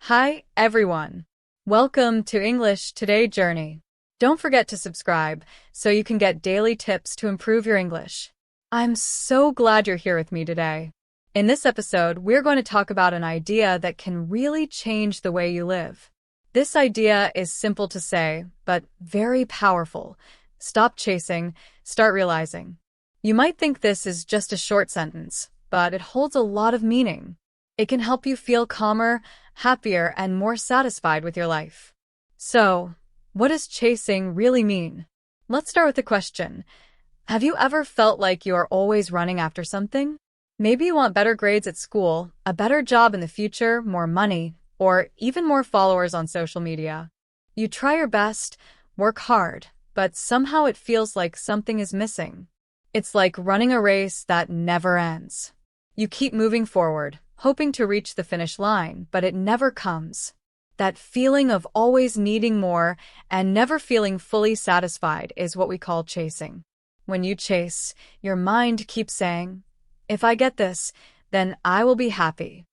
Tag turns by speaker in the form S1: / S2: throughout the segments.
S1: Hi, everyone. Welcome to English Today Journey. Don't forget to subscribe so you can get daily tips to improve your English. I'm so glad you're here with me today. In this episode, we're going to talk about an idea that can really change the way you live. This idea is simple to say, but very powerful. Stop chasing, start realizing. You might think this is just a short sentence, but it holds a lot of meaning. It can help you feel calmer, happier, and more satisfied with your life. So, what does chasing really mean? Let's start with a question. Have you ever felt like you are always running after something? Maybe you want better grades at school, a better job in the future, more money, or even more followers on social media. You try your best, work hard, but somehow it feels like something is missing. It's like running a race that never ends. You keep moving forward, hoping to reach the finish line, but it never comes. That feeling of always needing more and never feeling fully satisfied is what we call chasing. When you chase, your mind keeps saying, "If I get this, then I will be happy."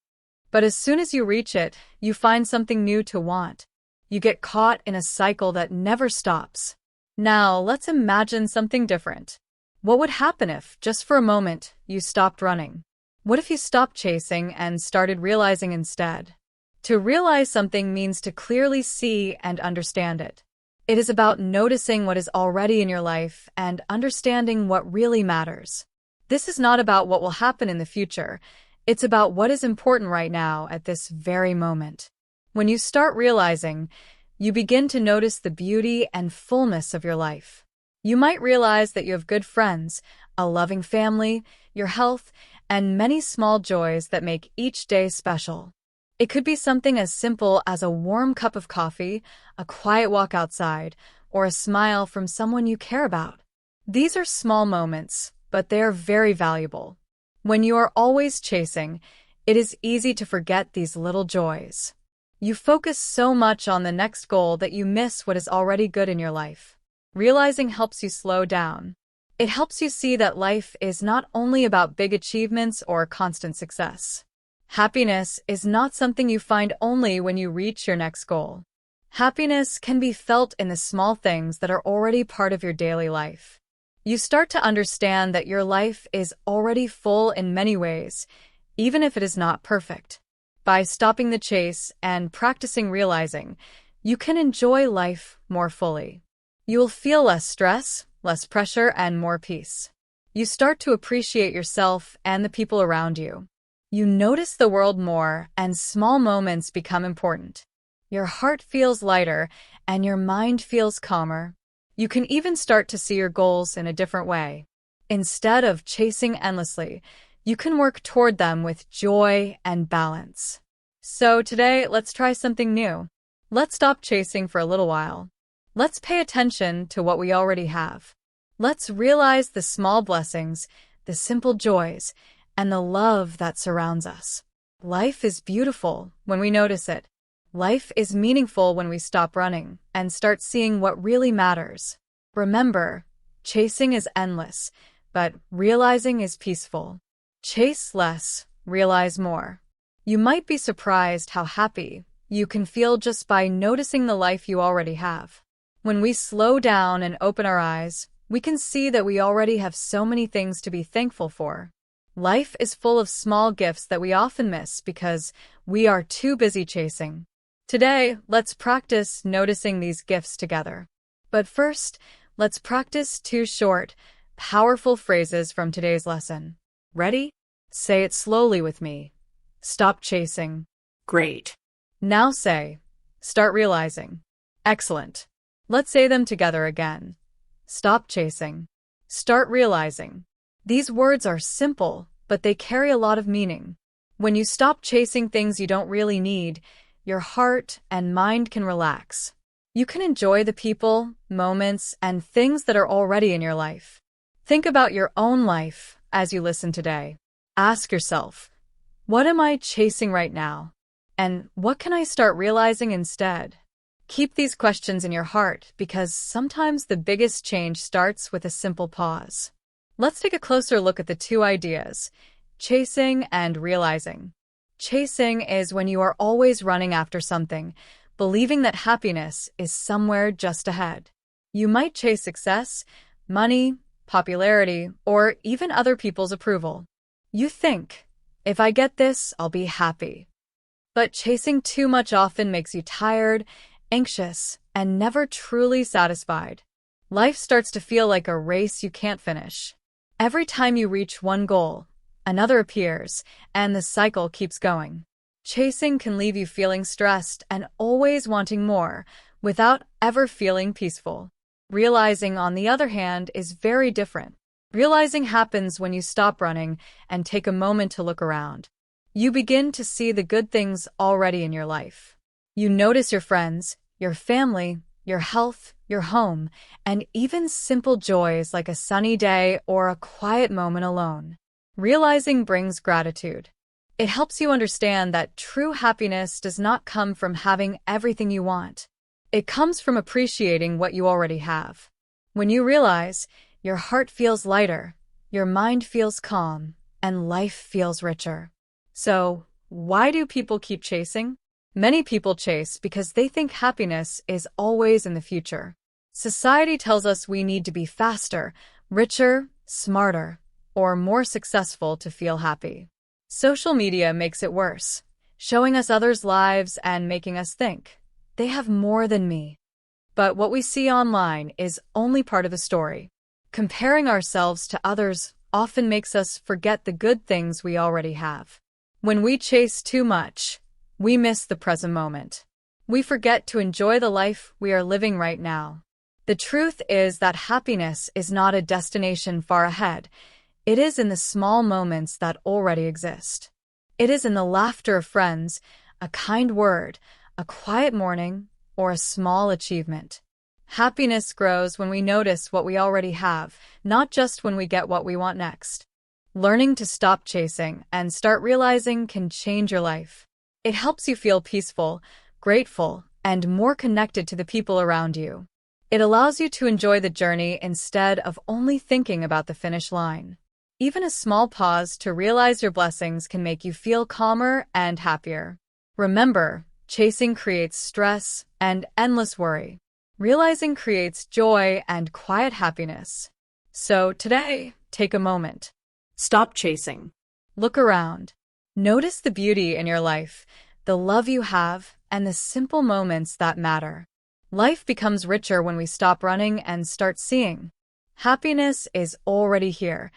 S1: But as soon as you reach it, you find something new to want. You get caught in a cycle that never stops. Now, let's imagine something different. What would happen if, just for a moment, you stopped running? What if you stopped chasing and started realizing instead? To realize something means to clearly see and understand it. It is about noticing what is already in your life and understanding what really matters. This is not about what will happen in the future. It's about what is important right now at this very moment. When you start realizing, you begin to notice the beauty and fullness of your life. You might realize that you have good friends, a loving family, your health, and many small joys that make each day special. It could be something as simple as a warm cup of coffee, a quiet walk outside, or a smile from someone you care about. These are small moments, but they are very valuable. When you are always chasing, it is easy to forget these little joys. You focus so much on the next goal that you miss what is already good in your life. Realizing helps you slow down. It helps you see that life is not only about big achievements or constant success. Happiness is not something you find only when you reach your next goal. Happiness can be felt in the small things that are already part of your daily life. You start to understand that your life is already full in many ways, even if it is not perfect. By stopping the chase and practicing realizing, you can enjoy life more fully. You will feel less stress, less pressure, and more peace. You start to appreciate yourself and the people around you. You notice the world more, and small moments become important. Your heart feels lighter, and your mind feels calmer. You can even start to see your goals in a different way. Instead of chasing endlessly, you can work toward them with joy and balance. So today, let's try something new. Let's stop chasing for a little while. Let's pay attention to what we already have. Let's realize the small blessings, the simple joys, and the love that surrounds us. Life is beautiful when we notice it. Life is meaningful when we stop running and start seeing what really matters. Remember, chasing is endless, but realizing is peaceful. Chase less, realize more. You might be surprised how happy you can feel just by noticing the life you already have. When we slow down and open our eyes, we can see that we already have so many things to be thankful for. Life is full of small gifts that we often miss because we are too busy chasing. Today, let's practice noticing these gifts together. But first, let's practice two short, powerful phrases from today's lesson. Ready? Say it slowly with me. Stop chasing.
S2: Great.
S1: Now say, start realizing. Excellent. Let's say them together again. Stop chasing. Start realizing. These words are simple, but they carry a lot of meaning. When you stop chasing things you don't really need, your heart and mind can relax. You can enjoy the people, moments, and things that are already in your life. Think about your own life as you listen today. Ask yourself, what am I chasing right now? And what can I start realizing instead? Keep these questions in your heart because sometimes the biggest change starts with a simple pause. Let's take a closer look at the two ideas, chasing and realizing. Chasing is when you are always running after something, believing that happiness is somewhere just ahead. You might chase success, money, popularity, or even other people's approval. You think, if I get this, I'll be happy. But chasing too much often makes you tired, anxious, and never truly satisfied. Life starts to feel like a race you can't finish. Every time you reach one goal, another appears, and the cycle keeps going. Chasing can leave you feeling stressed and always wanting more, without ever feeling peaceful. Realizing, on the other hand, is very different. Realizing happens when you stop running and take a moment to look around. You begin to see the good things already in your life. You notice your friends, your family, your health, your home, and even simple joys like a sunny day or a quiet moment alone. Realizing brings gratitude. It helps you understand that true happiness does not come from having everything you want. It comes from appreciating what you already have. When you realize, your heart feels lighter, your mind feels calm, and life feels richer. So, why do people keep chasing? Many people chase because they think happiness is always in the future. Society tells us we need to be faster, richer, smarter, or more successful to feel happy. Social media makes it worse, showing us others' lives and making us think, they have more than me. But what we see online is only part of the story. Comparing ourselves to others often makes us forget the good things we already have. When we chase too much, we miss the present moment. We forget to enjoy the life we are living right now. The truth is that happiness is not a destination far ahead. It is in the small moments that already exist. It is in the laughter of friends, a kind word, a quiet morning, or a small achievement. Happiness grows when we notice what we already have, not just when we get what we want next. Learning to stop chasing and start realizing can change your life. It helps you feel peaceful, grateful, and more connected to the people around you. It allows you to enjoy the journey instead of only thinking about the finish line. Even a small pause to realize your blessings can make you feel calmer and happier. Remember, chasing creates stress and endless worry. Realizing creates joy and quiet happiness. So today, take a moment. Stop chasing. Look around. Notice the beauty in your life, the love you have, and the simple moments that matter. Life becomes richer when we stop running and start seeing. Happiness is already here.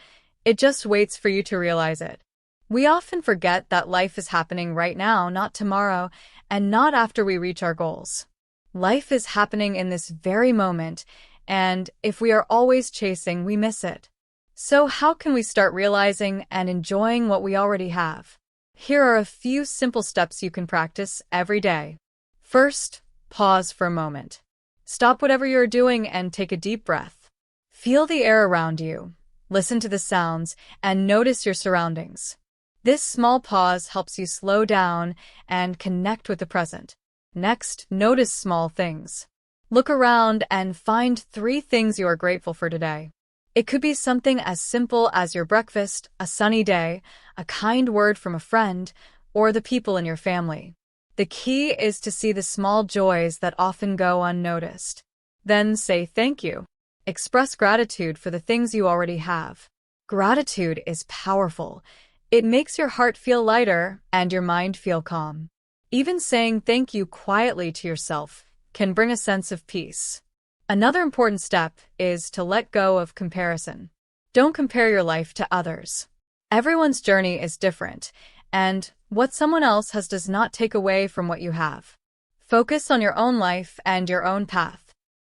S1: It just waits for you to realize it. We often forget that life is happening right now, not tomorrow, and not after we reach our goals. Life is happening in this very moment, and if we are always chasing, we miss it. So how can we start realizing and enjoying what we already have? Here are a few simple steps you can practice every day. First, pause for a moment. Stop whatever you're doing and take a deep breath. Feel the air around you. Listen to the sounds and notice your surroundings. This small pause helps you slow down and connect with the present. Next, notice small things. Look around and find 3 things you are grateful for today. It could be something as simple as your breakfast, a sunny day, a kind word from a friend, or the people in your family. The key is to see the small joys that often go unnoticed. Then say thank you. Express gratitude for the things you already have. Gratitude is powerful. It makes your heart feel lighter and your mind feel calm. Even saying thank you quietly to yourself can bring a sense of peace. Another important step is to let go of comparison. Don't compare your life to others. Everyone's journey is different, and what someone else has does not take away from what you have. Focus on your own life and your own path.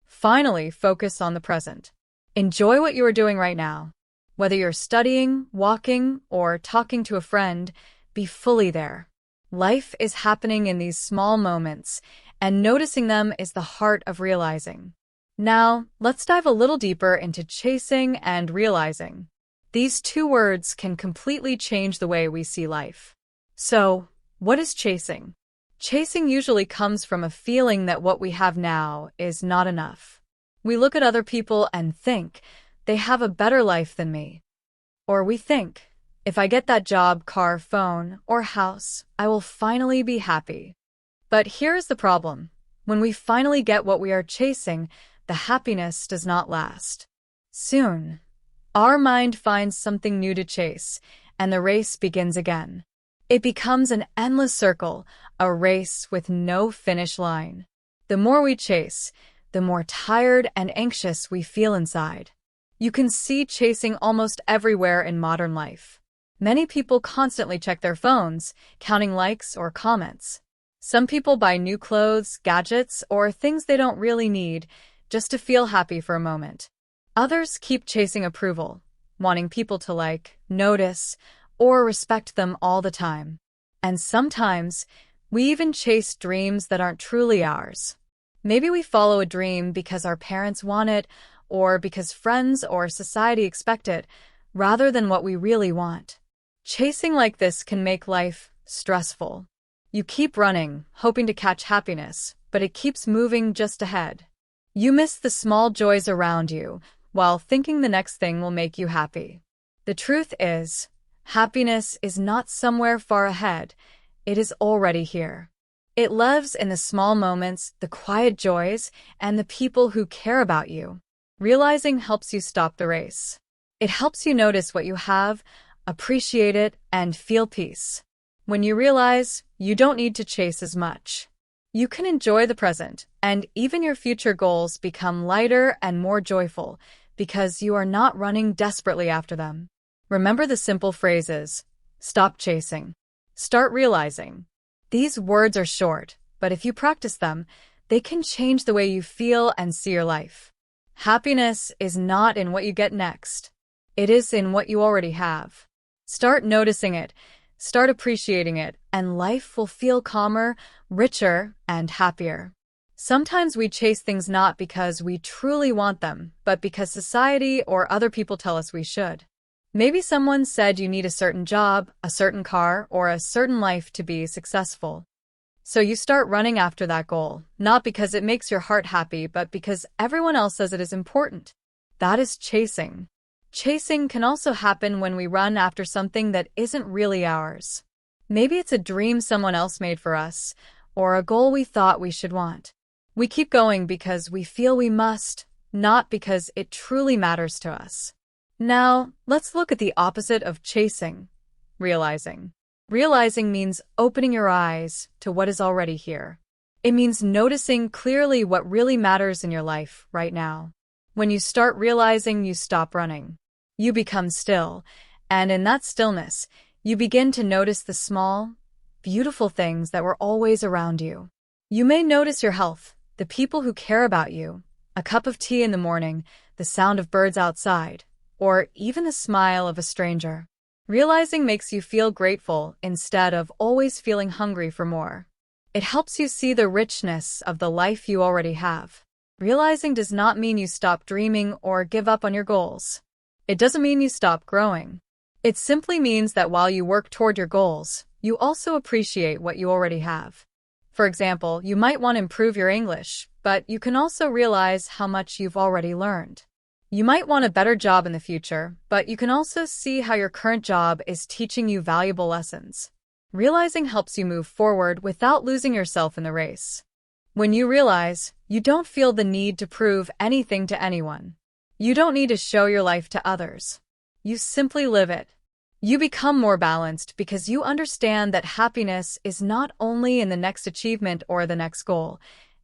S1: Finally, focus on the present. Enjoy what you are doing right now. Whether you're studying, walking, or talking to a friend, be fully there. Life is happening in these small moments, and noticing them is the heart of realizing. Now, let's dive a little deeper into chasing and realizing. These 2 words can completely change the way we see life. So, what is chasing? Chasing usually comes from a feeling that what we have now is not enough. We look at other people and think, they have a better life than me. Or we think, If I get that job, car, phone, or house, I will finally be happy. But here's the problem. When we finally get what we are chasing, the happiness does not last. Soon, our mind finds something new to chase, and the race begins again. It becomes an endless circle, a race with no finish line. The more we chase, the more tired and anxious we feel inside. You can see chasing almost everywhere in modern life. Many people constantly check their phones, counting likes or comments. Some people buy new clothes, gadgets, or things they don't really need just to feel happy for a moment. Others keep chasing approval, wanting people to like, notice, or respect them all the time. And sometimes, we even chase dreams that aren't truly ours. Maybe we follow a dream because our parents want it, or because friends or society expect it, rather than what we really want. Chasing like this can make life stressful. You keep running, hoping to catch happiness, but it keeps moving just ahead. You miss the small joys around you, while thinking the next thing will make you happy. The truth is, happiness is not somewhere far ahead, it is already here. It lives in the small moments, the quiet joys, and the people who care about you. Realizing helps you stop the race. It helps you notice what you have, appreciate it, and feel peace. When you realize you don't need to chase as much, you can enjoy the present, and even your future goals become lighter and more joyful because you are not running desperately after them. Remember the simple phrases: stop chasing, start realizing. These words are short, but if you practice them, they can change the way you feel and see your life. Happiness is not in what you get next. It is in what you already have. Start noticing it, start appreciating it, and life will feel calmer, richer, and happier. Sometimes we chase things not because we truly want them, but because society or other people tell us we should. Maybe someone said you need a certain job, a certain car, or a certain life to be successful. So you start running after that goal, not because it makes your heart happy, but because everyone else says it is important. That is chasing. Chasing can also happen when we run after something that isn't really ours. Maybe it's a dream someone else made for us, or a goal we thought we should want. We keep going because we feel we must, not because it truly matters to us. Now, let's look at the opposite of chasing: realizing. Realizing means opening your eyes to what is already here. It means noticing clearly what really matters in your life right now. When you start realizing, you stop running. You become still, and in that stillness, you begin to notice the small, beautiful things that were always around you. You may notice your health, the people who care about you, a cup of tea in the morning, the sound of birds outside, or even the smile of a stranger. Realizing makes you feel grateful instead of always feeling hungry for more. It helps you see the richness of the life you already have. Realizing does not mean you stop dreaming or give up on your goals. It doesn't mean you stop growing. It simply means that while you work toward your goals, you also appreciate what you already have. For example, you might want to improve your English, but you can also realize how much you've already learned. You might want a better job in the future, but you can also see how your current job is teaching you valuable lessons. Realizing helps you move forward without losing yourself in the race. When you realize, you don't feel the need to prove anything to anyone. You don't need to show your life to others. You simply live it. You become more balanced because you understand that happiness is not only in the next achievement or the next goal,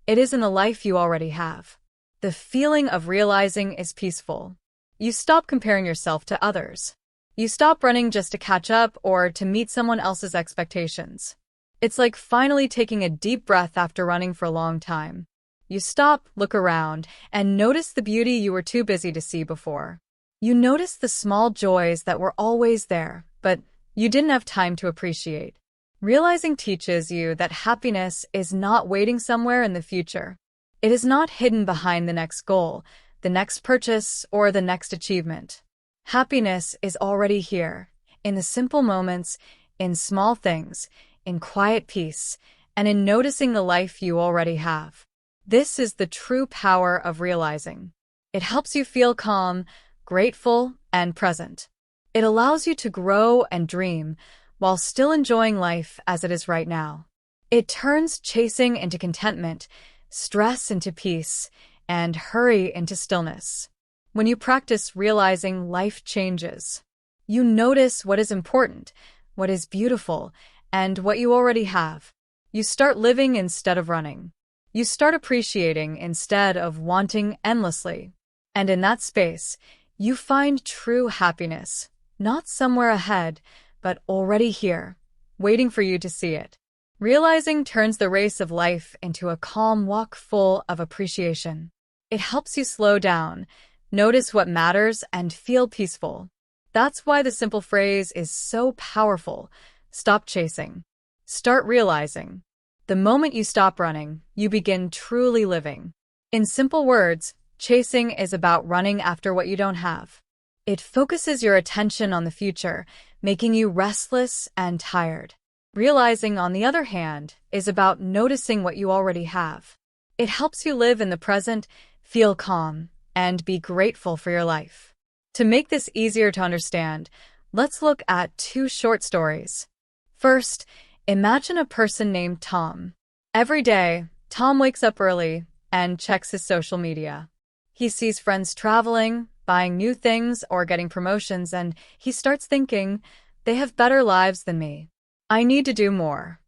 S1: it is in the life you already have. The feeling of realizing is peaceful. You stop comparing yourself to others. You stop running just to catch up or to meet someone else's expectations. It's like finally taking a deep breath after running for a long time. You stop, look around, and notice the beauty you were too busy to see before. You notice the small joys that were always there, but you didn't have time to appreciate. Realizing teaches you that happiness is not waiting somewhere in the future. It is not hidden behind the next goal, the next purchase, or the next achievement. Happiness is already here, in the simple moments, in small things, in quiet peace, and in noticing the life you already have. This is the true power of realizing. It helps you feel calm, grateful, and present. It allows you to grow and dream while still enjoying life as it is right now. It turns chasing into contentment, stress into peace, and hurry into stillness. When you practice realizing life changes, you notice what is important, what is beautiful, and what you already have. You start living instead of running. You start appreciating instead of wanting endlessly. And in that space, you find true happiness, not somewhere ahead, but already here, waiting for you to see it. Realizing turns the race of life into a calm walk full of appreciation. It helps you slow down, notice what matters, and feel peaceful. That's why the simple phrase is so powerful. Stop chasing. Start realizing. The moment you stop running, you begin truly living. In simple words, chasing is about running after what you don't have. It focuses your attention on the future, making you restless and tired. Realizing, on the other hand, is about noticing what you already have. It helps you live in the present, feel calm, and be grateful for your life. To make this easier to understand, let's look at two short stories. First, imagine a person named Tom. Every day, Tom wakes up early and checks his social media. He sees friends traveling, buying new things, or getting promotions, and he starts thinking, they have better lives than me. I need to do more.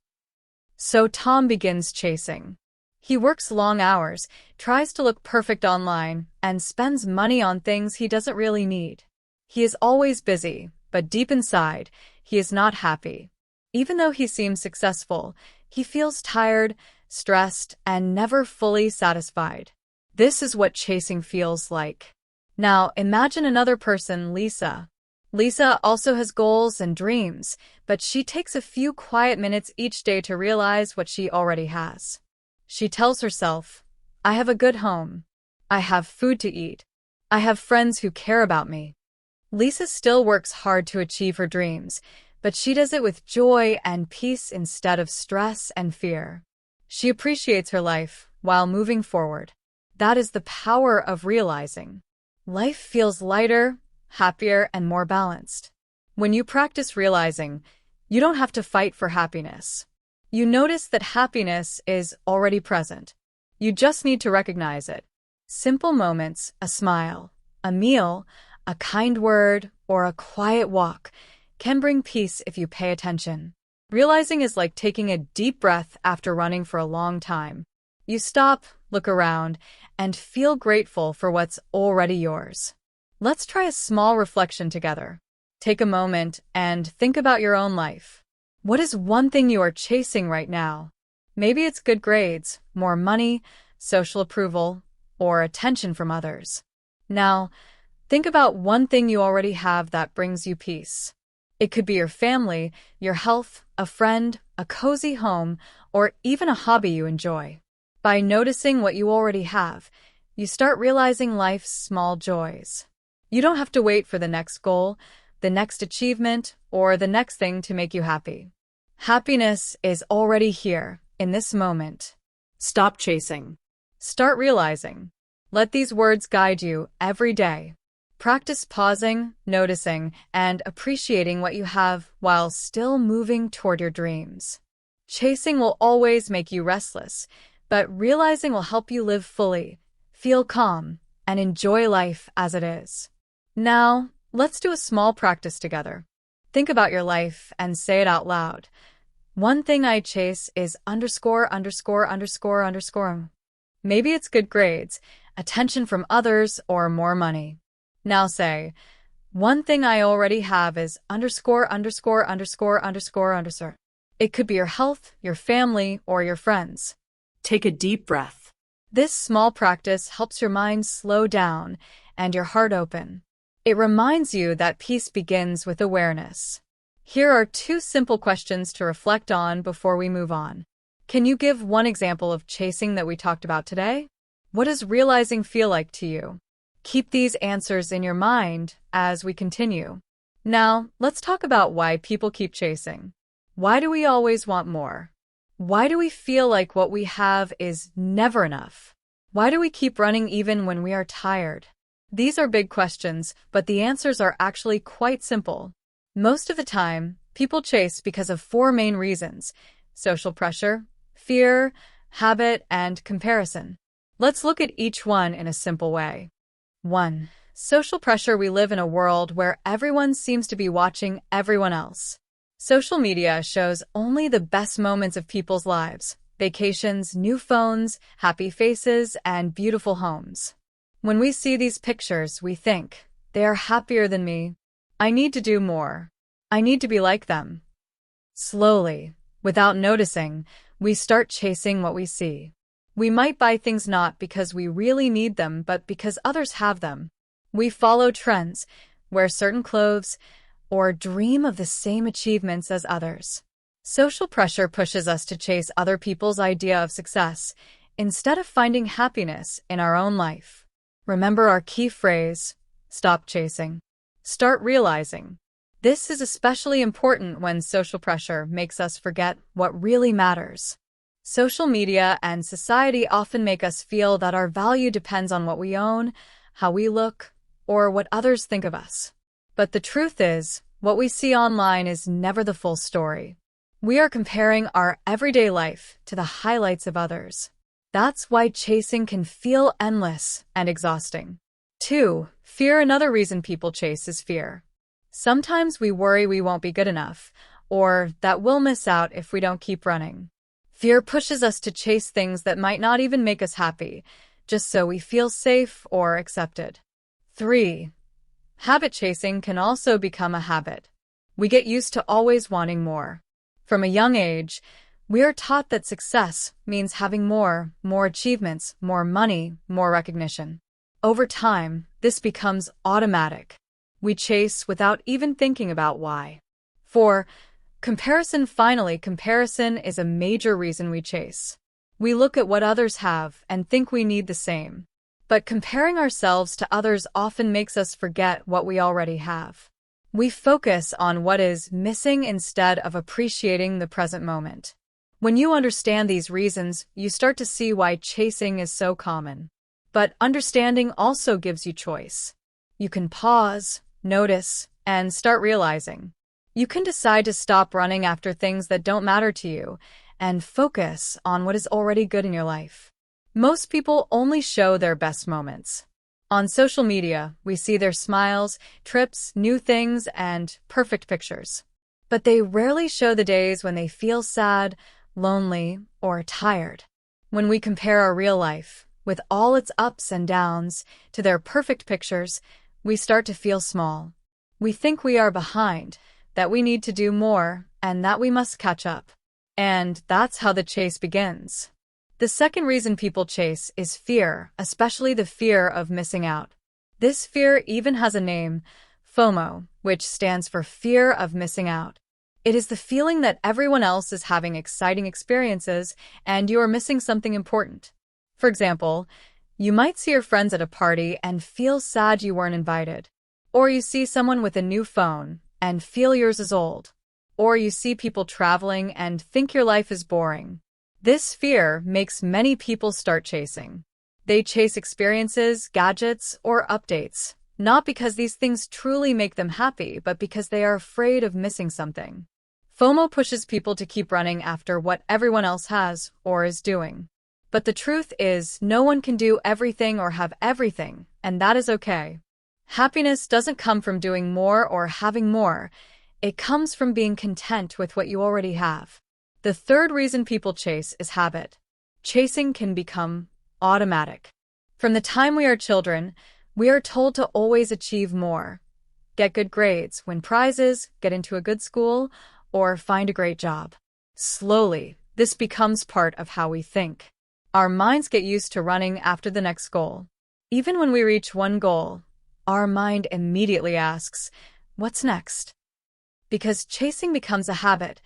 S1: So Tom begins chasing. He works long hours, tries to look perfect online, and spends money on things he doesn't really need. He is always busy, but deep inside, he is not happy. Even though he seems successful, he feels tired, stressed, and never fully satisfied. This is what chasing feels like. Now, imagine another person, Lisa. Lisa also has goals and dreams, but she takes a few quiet minutes each day to realize what she already has. She tells herself, I have a good home. I have food to eat. I have friends who care about me. Lisa still works hard to achieve her dreams, but she does it with joy and peace instead of stress and fear. She appreciates her life while moving forward. That is the power of realizing. Life feels lighter, happier, and more balanced. When you practice realizing, you don't have to fight for happiness. You notice that happiness is already present. You just need to recognize it. Simple moments, a smile, a meal, a kind word, or a quiet walk can bring peace if you pay attention. Realizing is like taking a deep breath after running for a long time. You stop, look around, and feel grateful for what's already yours. Let's try a small reflection together. Take a moment and think about your own life. What is one thing you are chasing right now? Maybe it's good grades, more money, social approval, or attention from others. Now, think about one thing you already have that brings you peace. It could be your family, your health, a friend, a cozy home, or even a hobby you enjoy. By noticing what you already have, you start realizing life's small joys. You don't have to wait for the next goal, the next achievement, or the next thing to make you happy. Happiness is already here, in this moment. Stop chasing. Start realizing. Let these words guide you every day. Practice pausing, noticing, and appreciating what you have while still moving toward your dreams. Chasing will always make you restless, but realizing will help you live fully, feel calm, and enjoy life as it is. Now, let's do a small practice together. Think about your life and say it out loud. One thing I chase is underscore, underscore, underscore, underscore. Maybe it's good grades, attention from others, or more money. Now say, one thing I already have is underscore, underscore, underscore, underscore, underscore. It could be your health, your family, or your friends. Take a deep breath. This small practice helps your mind slow down and your heart open. It reminds you that peace begins with awareness. Here are two simple questions to reflect on before we move on. Can you give one example of chasing that we talked about today? What does realizing feel like to you? Keep these answers in your mind as we continue. Now, let's talk about why people keep chasing. Why do we always want more? Why do we feel like what we have is never enough? Why do we keep running even when we are tired? These are big questions, but the answers are actually quite simple. Most of the time, people chase because of four main reasons: social pressure, fear, habit, and comparison. Let's look at each one in a simple way. 1. Social pressure. We live in a world where everyone seems to be watching everyone else. Social media shows only the best moments of people's lives: vacations, new phones, happy faces, and beautiful homes. When we see these pictures, we think, they are happier than me. I need to do more. I need to be like them. Slowly, without noticing, we start chasing what we see. We might buy things not because we really need them, but because others have them. We follow trends, wear certain clothes, or dream of the same achievements as others. Social pressure pushes us to chase other people's idea of success, instead of finding happiness in our own life. Remember our key phrase: stop chasing. Start realizing. This is especially important when social pressure makes us forget what really matters. Social media and society often make us feel that our value depends on what we own, how we look, or what others think of us. But the truth is, what we see online is never the full story. We are comparing our everyday life to the highlights of others. That's why chasing can feel endless and exhausting. 2. Fear. Another reason people chase is fear. Sometimes we worry we won't be good enough, or that we'll miss out if we don't keep running. Fear pushes us to chase things that might not even make us happy, just so we feel safe or accepted. 3. Habit. Chasing can also become a habit. We get used to always wanting more. From a young age, we are taught that success means having more achievements, more money, more recognition. Over time, this becomes automatic. We chase without even thinking about why. 4. Comparison. Finally, comparison is a major reason we chase. We look at what others have and think we need the same. But comparing ourselves to others often makes us forget what we already have. We focus on what is missing instead of appreciating the present moment. When you understand these reasons, you start to see why chasing is so common. But understanding also gives you choice. You can pause, notice, and start realizing. You can decide to stop running after things that don't matter to you and focus on what is already good in your life. Most people only show their best moments. On social media, we see their smiles, trips, new things, and perfect pictures. But they rarely show the days when they feel sad, lonely, or tired. When we compare our real life, with all its ups and downs, to their perfect pictures, we start to feel small. We think we are behind, that we need to do more, and that we must catch up. And that's how the chase begins. The second reason people chase is fear, especially the fear of missing out. This fear even has a name, FOMO, which stands for fear of missing out. It is the feeling that everyone else is having exciting experiences and you are missing something important. For example, you might see your friends at a party and feel sad you weren't invited. Or you see someone with a new phone and feel yours is old. Or you see people traveling and think your life is boring. This fear makes many people start chasing. They chase experiences, gadgets, or updates, not because these things truly make them happy, but because they are afraid of missing something. FOMO pushes people to keep running after what everyone else has or is doing. But the truth is, no one can do everything or have everything, and that is okay. Happiness doesn't come from doing more or having more. It comes from being content with what you already have. The third reason people chase is habit. Chasing can become automatic. From the time we are children, we are told to always achieve more. Get good grades, win prizes, get into a good school, or find a great job. Slowly, this becomes part of how we think. Our minds get used to running after the next goal. Even when we reach one goal, our mind immediately asks, "What's next?" Because chasing becomes a habit,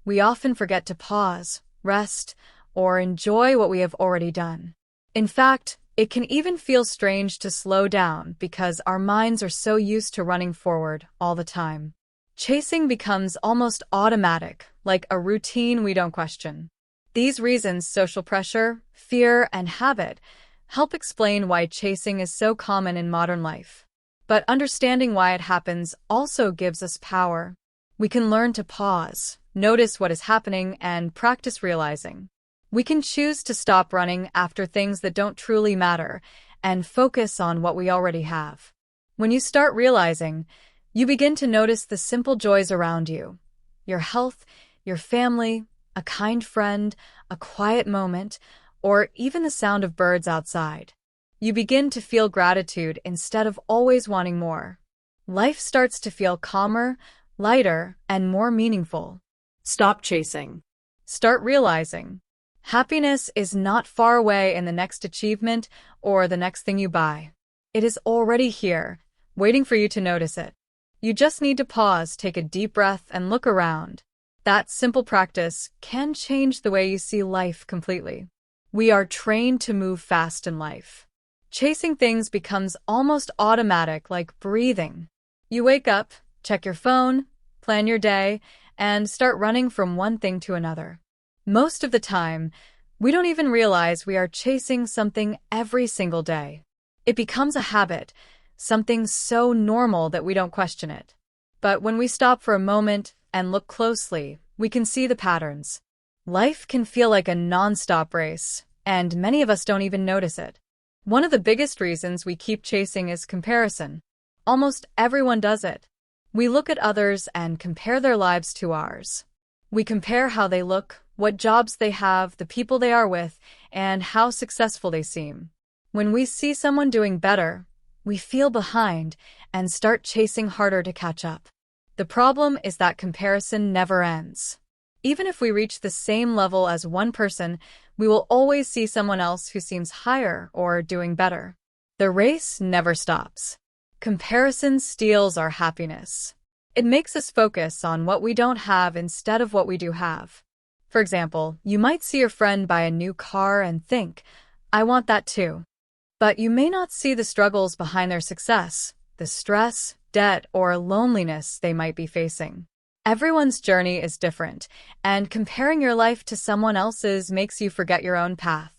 S1: we often forget to pause, rest, or enjoy what we have already done. In fact, it can even feel strange to slow down because our minds are so used to running forward all the time. Chasing becomes almost automatic, like a routine we don't question. These reasons, social pressure, fear, and habit, help explain why chasing is so common in modern life. But understanding why it happens also gives us power. We can learn to pause, notice what is happening, and practice realizing. We can choose to stop running after things that don't truly matter and focus on what we already have. When you start realizing, you begin to notice the simple joys around you. Your health, your family, a kind friend, a quiet moment, or even the sound of birds outside. You begin to feel gratitude instead of always wanting more. Life starts to feel calmer, lighter, and more meaningful. Stop chasing. Start realizing. Happiness is not far away in the next achievement or the next thing you buy. It is already here, waiting for you to notice it. You just need to pause, take a deep breath, and look around. That simple practice can change the way you see life completely. We are trained to move fast in life. Chasing things becomes almost automatic, like breathing. You wake up, check your phone, plan your day, and start running from one thing to another. Most of the time, we don't even realize we are chasing something every single day. It becomes a habit, something so normal that we don't question it. But when we stop for a moment and look closely, we can see the patterns. Life can feel like a non-stop race, and many of us don't even notice it. One of the biggest reasons we keep chasing is comparison. Almost everyone does it. We look at others and compare their lives to ours. We compare how they look, what jobs they have, the people they are with, and how successful they seem. When we see someone doing better, we feel behind and start chasing harder to catch up. The problem is that comparison never ends. Even if we reach the same level as one person, we will always see someone else who seems higher or doing better. The race never stops. Comparison steals our happiness. It makes us focus on what we don't have instead of what we do have. For example, you might see your friend buy a new car and think, I want that too. But you may not see the struggles behind their success, the stress, debt, or loneliness they might be facing. Everyone's journey is different, and comparing your life to someone else's makes you forget your own path.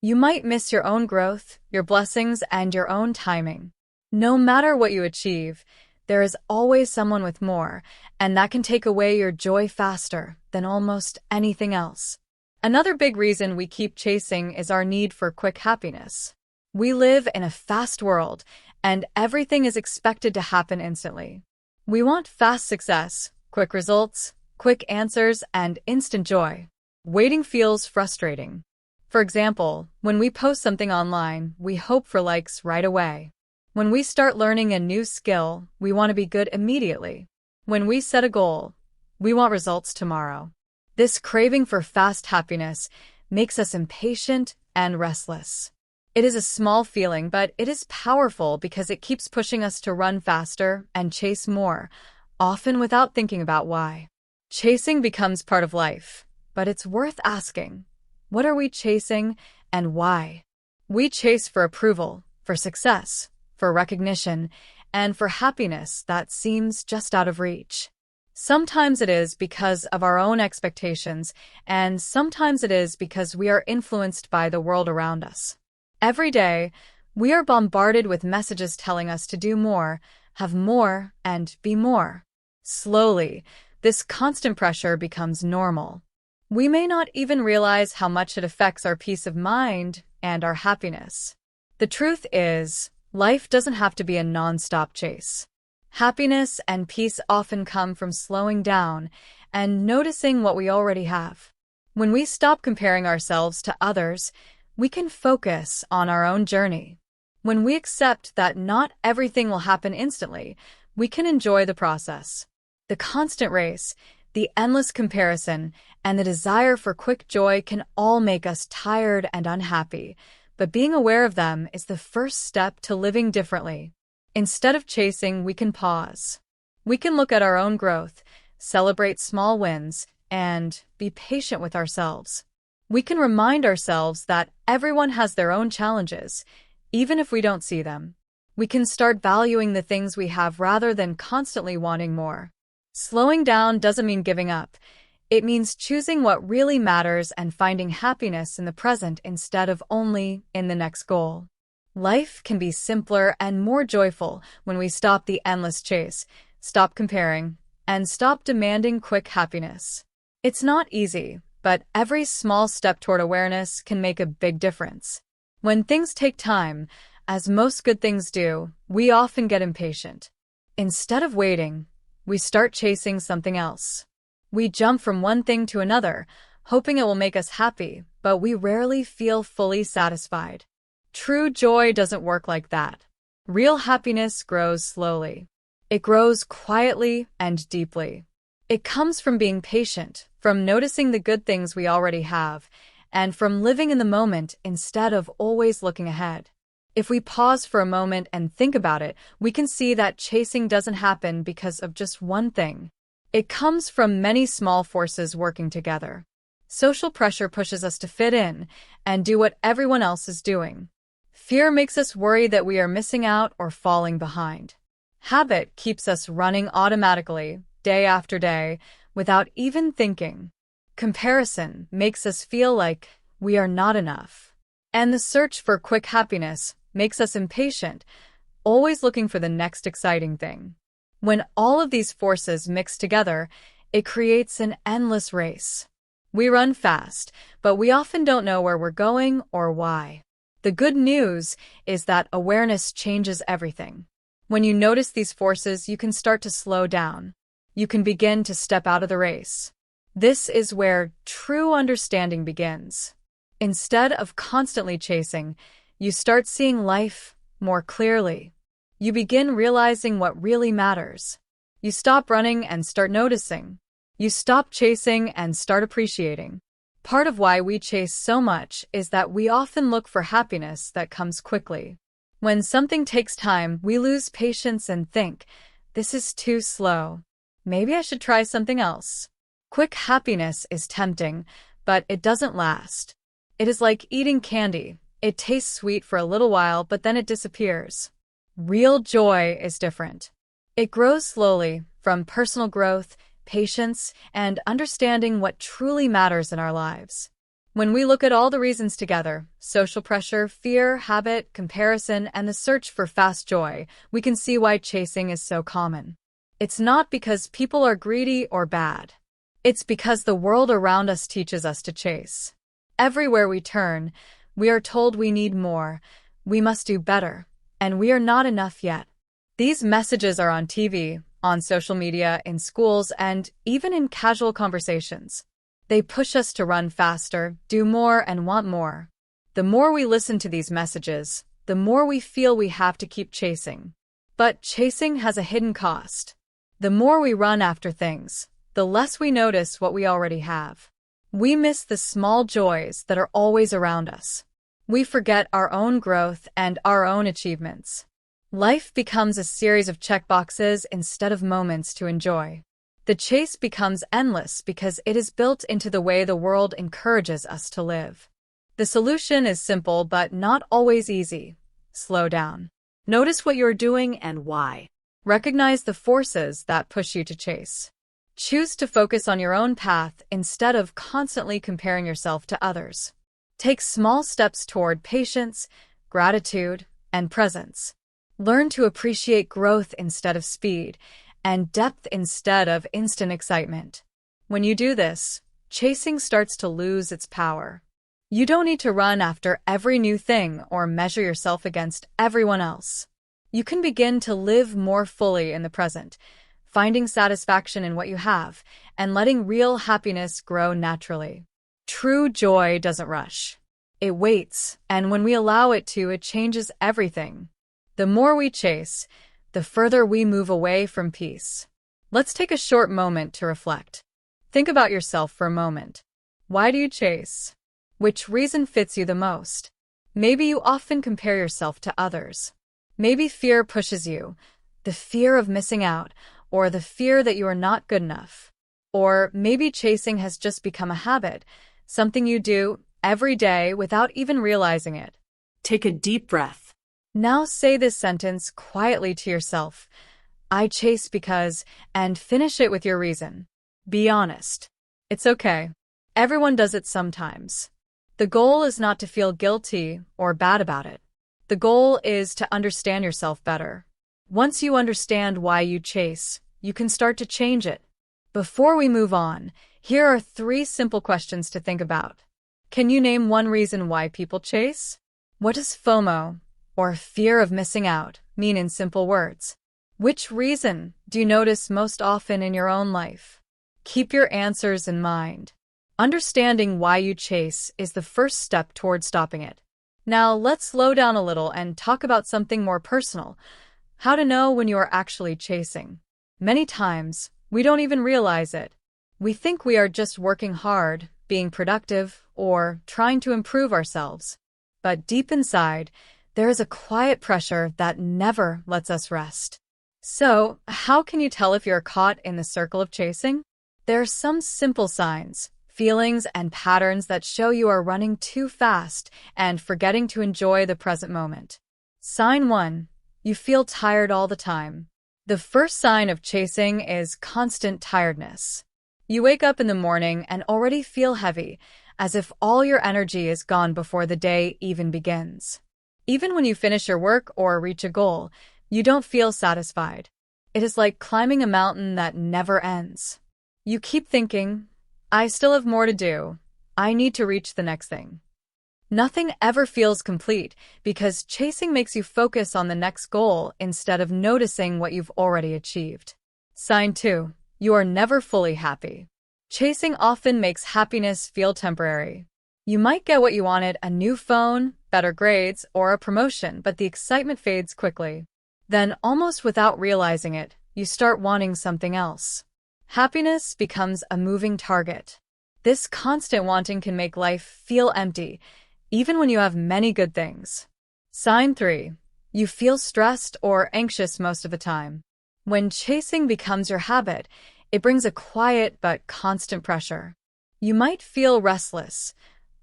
S1: You might miss your own growth, your blessings, and your own timing. No matter what you achieve, there is always someone with more, and that can take away your joy faster than almost anything else. Another big reason we keep chasing is our need for quick happiness. We live in a fast world, and everything is expected to happen instantly. We want fast success, quick results, quick answers, and instant joy. Waiting feels frustrating. For example, when we post something online, we hope for likes right away. When we start learning a new skill, we want to be good immediately. When we set a goal, we want results tomorrow. This craving for fast happiness makes us impatient and restless. It is a small feeling, but it is powerful because it keeps pushing us to run faster and chase more, often without thinking about why. Chasing becomes part of life, but it's worth asking, what are we chasing and why? We chase for approval, for success, for recognition, and for happiness that seems just out of reach. Sometimes it is because of our own expectations, and sometimes it is because we are influenced by the world around us. Every day, we are bombarded with messages telling us to do more, have more, and be more. Slowly, this constant pressure becomes normal. We may not even realize how much it affects our peace of mind and our happiness. The truth is, life doesn't have to be a non-stop chase. Happiness and peace often come from slowing down and noticing what we already have. When we stop comparing ourselves to others, we can focus on our own journey. When we accept that not everything will happen instantly, we can enjoy the process. The constant race, the endless comparison, and the desire for quick joy can all make us tired and unhappy, but being aware of them is the first step to living differently. Instead of chasing, we can pause. We can look at our own growth, celebrate small wins, and be patient with ourselves. We can remind ourselves that everyone has their own challenges, even if we don't see them. We can start valuing the things we have rather than constantly wanting more. Slowing down doesn't mean giving up. It means choosing what really matters and finding happiness in the present instead of only in the next goal. Life can be simpler and more joyful when we stop the endless chase, stop comparing, and stop demanding quick happiness. It's not easy, but every small step toward awareness can make a big difference. When things take time, as most good things do, we often get impatient. Instead of waiting, we start chasing something else. We jump from one thing to another, hoping it will make us happy, but we rarely feel fully satisfied. True joy doesn't work like that. Real happiness grows slowly. It grows quietly and deeply. It comes from being patient, from noticing the good things we already have, and from living in the moment instead of always looking ahead. If we pause for a moment and think about it, we can see that chasing doesn't happen because of just one thing. It comes from many small forces working together. Social pressure pushes us to fit in and do what everyone else is doing. Fear makes us worry that we are missing out or falling behind. Habit keeps us running automatically, day after day, without even thinking. Comparison makes us feel like we are not enough. And the search for quick happiness makes us impatient, always looking for the next exciting thing. When all of these forces mix together, it creates an endless race. We run fast, but we often don't know where we're going or why. The good news is that awareness changes everything. When you notice these forces, you can start to slow down. You can begin to step out of the race. This is where true understanding begins. Instead of constantly chasing, you start seeing life more clearly. You begin realizing what really matters. You stop running and start noticing. You stop chasing and start appreciating. Part of why we chase so much is that we often look for happiness that comes quickly. When something takes time, we lose patience and think, "This is too slow. Maybe I should try something else." Quick happiness is tempting, but it doesn't last. It is like eating candy. It tastes sweet for a little while, but then it disappears. Real joy is different. It grows slowly from personal growth, patience, and understanding what truly matters in our lives. When we look at all the reasons together, social pressure, fear, habit, comparison, and the search for fast joy, we can see why chasing is so common. It's not because people are greedy or bad. It's because the world around us teaches us to chase. Everywhere we turn, we are told we need more, we must do better, and we are not enough yet. These messages are on TV, on social media, in schools, and even in casual conversations. They push us to run faster, do more, and want more. The more we listen to these messages, the more we feel we have to keep chasing. But chasing has a hidden cost. The more we run after things, the less we notice what we already have. We miss the small joys that are always around us. We forget our own growth and our own achievements. Life becomes a series of checkboxes instead of moments to enjoy. The chase becomes endless because it is built into the way the world encourages us to live. The solution is simple but not always easy. Slow down. Notice what you're doing and why. Recognize the forces that push you to chase. Choose to focus on your own path instead of constantly comparing yourself to others. Take small steps toward patience, gratitude, and presence. Learn to appreciate growth instead of speed, and depth instead of instant excitement. When you do this, chasing starts to lose its power. You don't need to run after every new thing or measure yourself against everyone else. You can begin to live more fully in the present, finding satisfaction in what you have, and letting real happiness grow naturally. True joy doesn't rush. It waits, and when we allow it to, it changes everything. The more we chase, the further we move away from peace. Let's take a short moment to reflect. Think about yourself for a moment. Why do you chase? Which reason fits you the most? Maybe you often compare yourself to others. Maybe fear pushes you, the fear of missing out, or the fear that you are not good enough. Or maybe chasing has just become a habit, something you do every day without even realizing it.
S2: Take a deep breath.
S1: Now say this sentence quietly to yourself. I chase because, and finish it with your reason. Be honest. It's okay. Everyone does it sometimes. The goal is not to feel guilty or bad about it. The goal is to understand yourself better. Once you understand why you chase, you can start to change it. Before we move on, here are 3 simple questions to think about. Can you name one reason why people chase? What does FOMO, or fear of missing out, mean in simple words? Which reason do you notice most often in your own life? Keep your answers in mind. Understanding why you chase is the first step toward stopping it. Now, let's slow down a little and talk about something more personal. How to know when you are actually chasing. Many times, we don't even realize it. We think we are just working hard, being productive, or trying to improve ourselves. But deep inside, there is a quiet pressure that never lets us rest. So, how can you tell if you're caught in the circle of chasing? There are some simple signs, feelings, and patterns that show you are running too fast and forgetting to enjoy the present moment. Sign 1. You feel tired all the time. The first sign of chasing is constant tiredness. You wake up in the morning and already feel heavy, as if all your energy is gone before the day even begins. Even when you finish your work or reach a goal, you don't feel satisfied. It is like climbing a mountain that never ends. You keep thinking, I still have more to do. I need to reach the next thing. Nothing ever feels complete because chasing makes you focus on the next goal instead of noticing what you've already achieved. Sign 2. You are never fully happy. Chasing often makes happiness feel temporary. You might get what you wanted, a new phone, better grades, or a promotion, but the excitement fades quickly. Then, almost without realizing it, you start wanting something else. Happiness becomes a moving target. This constant wanting can make life feel empty, even when you have many good things. Sign 3. You feel stressed or anxious most of the time. When chasing becomes your habit, it brings a quiet but constant pressure. You might feel restless,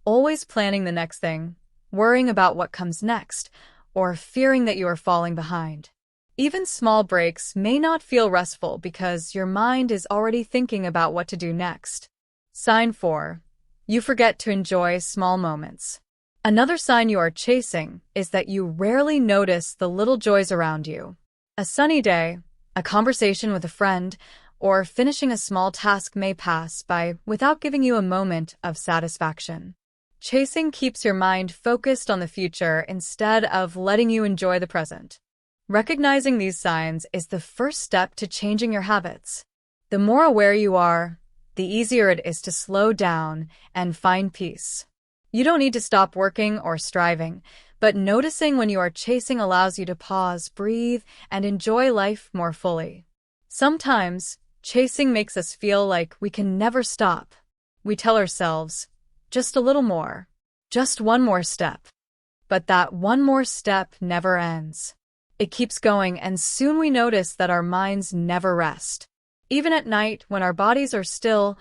S1: always planning the next thing, worrying about what comes next, or fearing that you are falling behind. Even small breaks may not feel restful because your mind is already thinking about what to do next. Sign 4. You forget to enjoy small moments. Another sign you are chasing is that you rarely notice the little joys around you. A sunny day, a conversation with a friend, or finishing a small task may pass by without giving you a moment of satisfaction. Chasing keeps your mind focused on the future instead of letting you enjoy the present. Recognizing these signs is the first step to changing your habits. The more aware you are, the easier it is to slow down and find peace. You don't need to stop working or striving, but noticing when you are chasing allows you to pause, breathe, and enjoy life more fully. Sometimes, chasing makes us feel like we can never stop. We tell ourselves, just a little more, just one more step. But that one more step never ends. It keeps going, and soon we notice that our minds never rest. Even at night, when our bodies are still,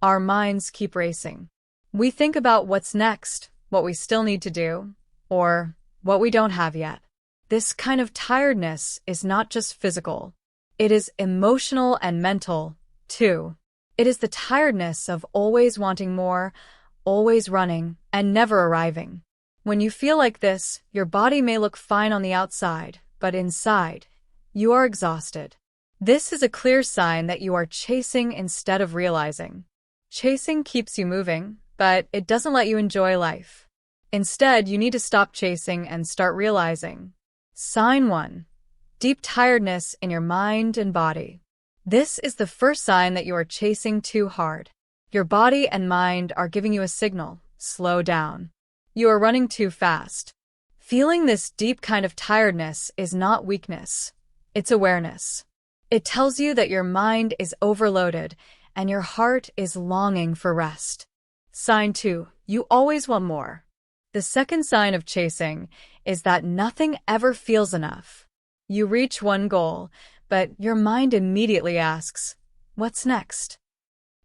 S1: our minds keep racing. We think about what's next, what we still need to do, or what we don't have yet. This kind of tiredness is not just physical. It is emotional and mental, too. It is the tiredness of always wanting more, always running, and never arriving. When you feel like this, your body may look fine on the outside, but inside, you are exhausted. This is a clear sign that you are chasing instead of realizing. Chasing keeps you moving, but it doesn't let you enjoy life. Instead, you need to stop chasing and start realizing. Sign 1. Deep tiredness in your mind and body. This is the first sign that you are chasing too hard. Your body and mind are giving you a signal. Slow down. You are running too fast. Feeling this deep kind of tiredness is not weakness. It's awareness. It tells you that your mind is overloaded and your heart is longing for rest. Sign 2. You always want more. The second sign of chasing is that nothing ever feels enough. You reach one goal, but your mind immediately asks, what's next?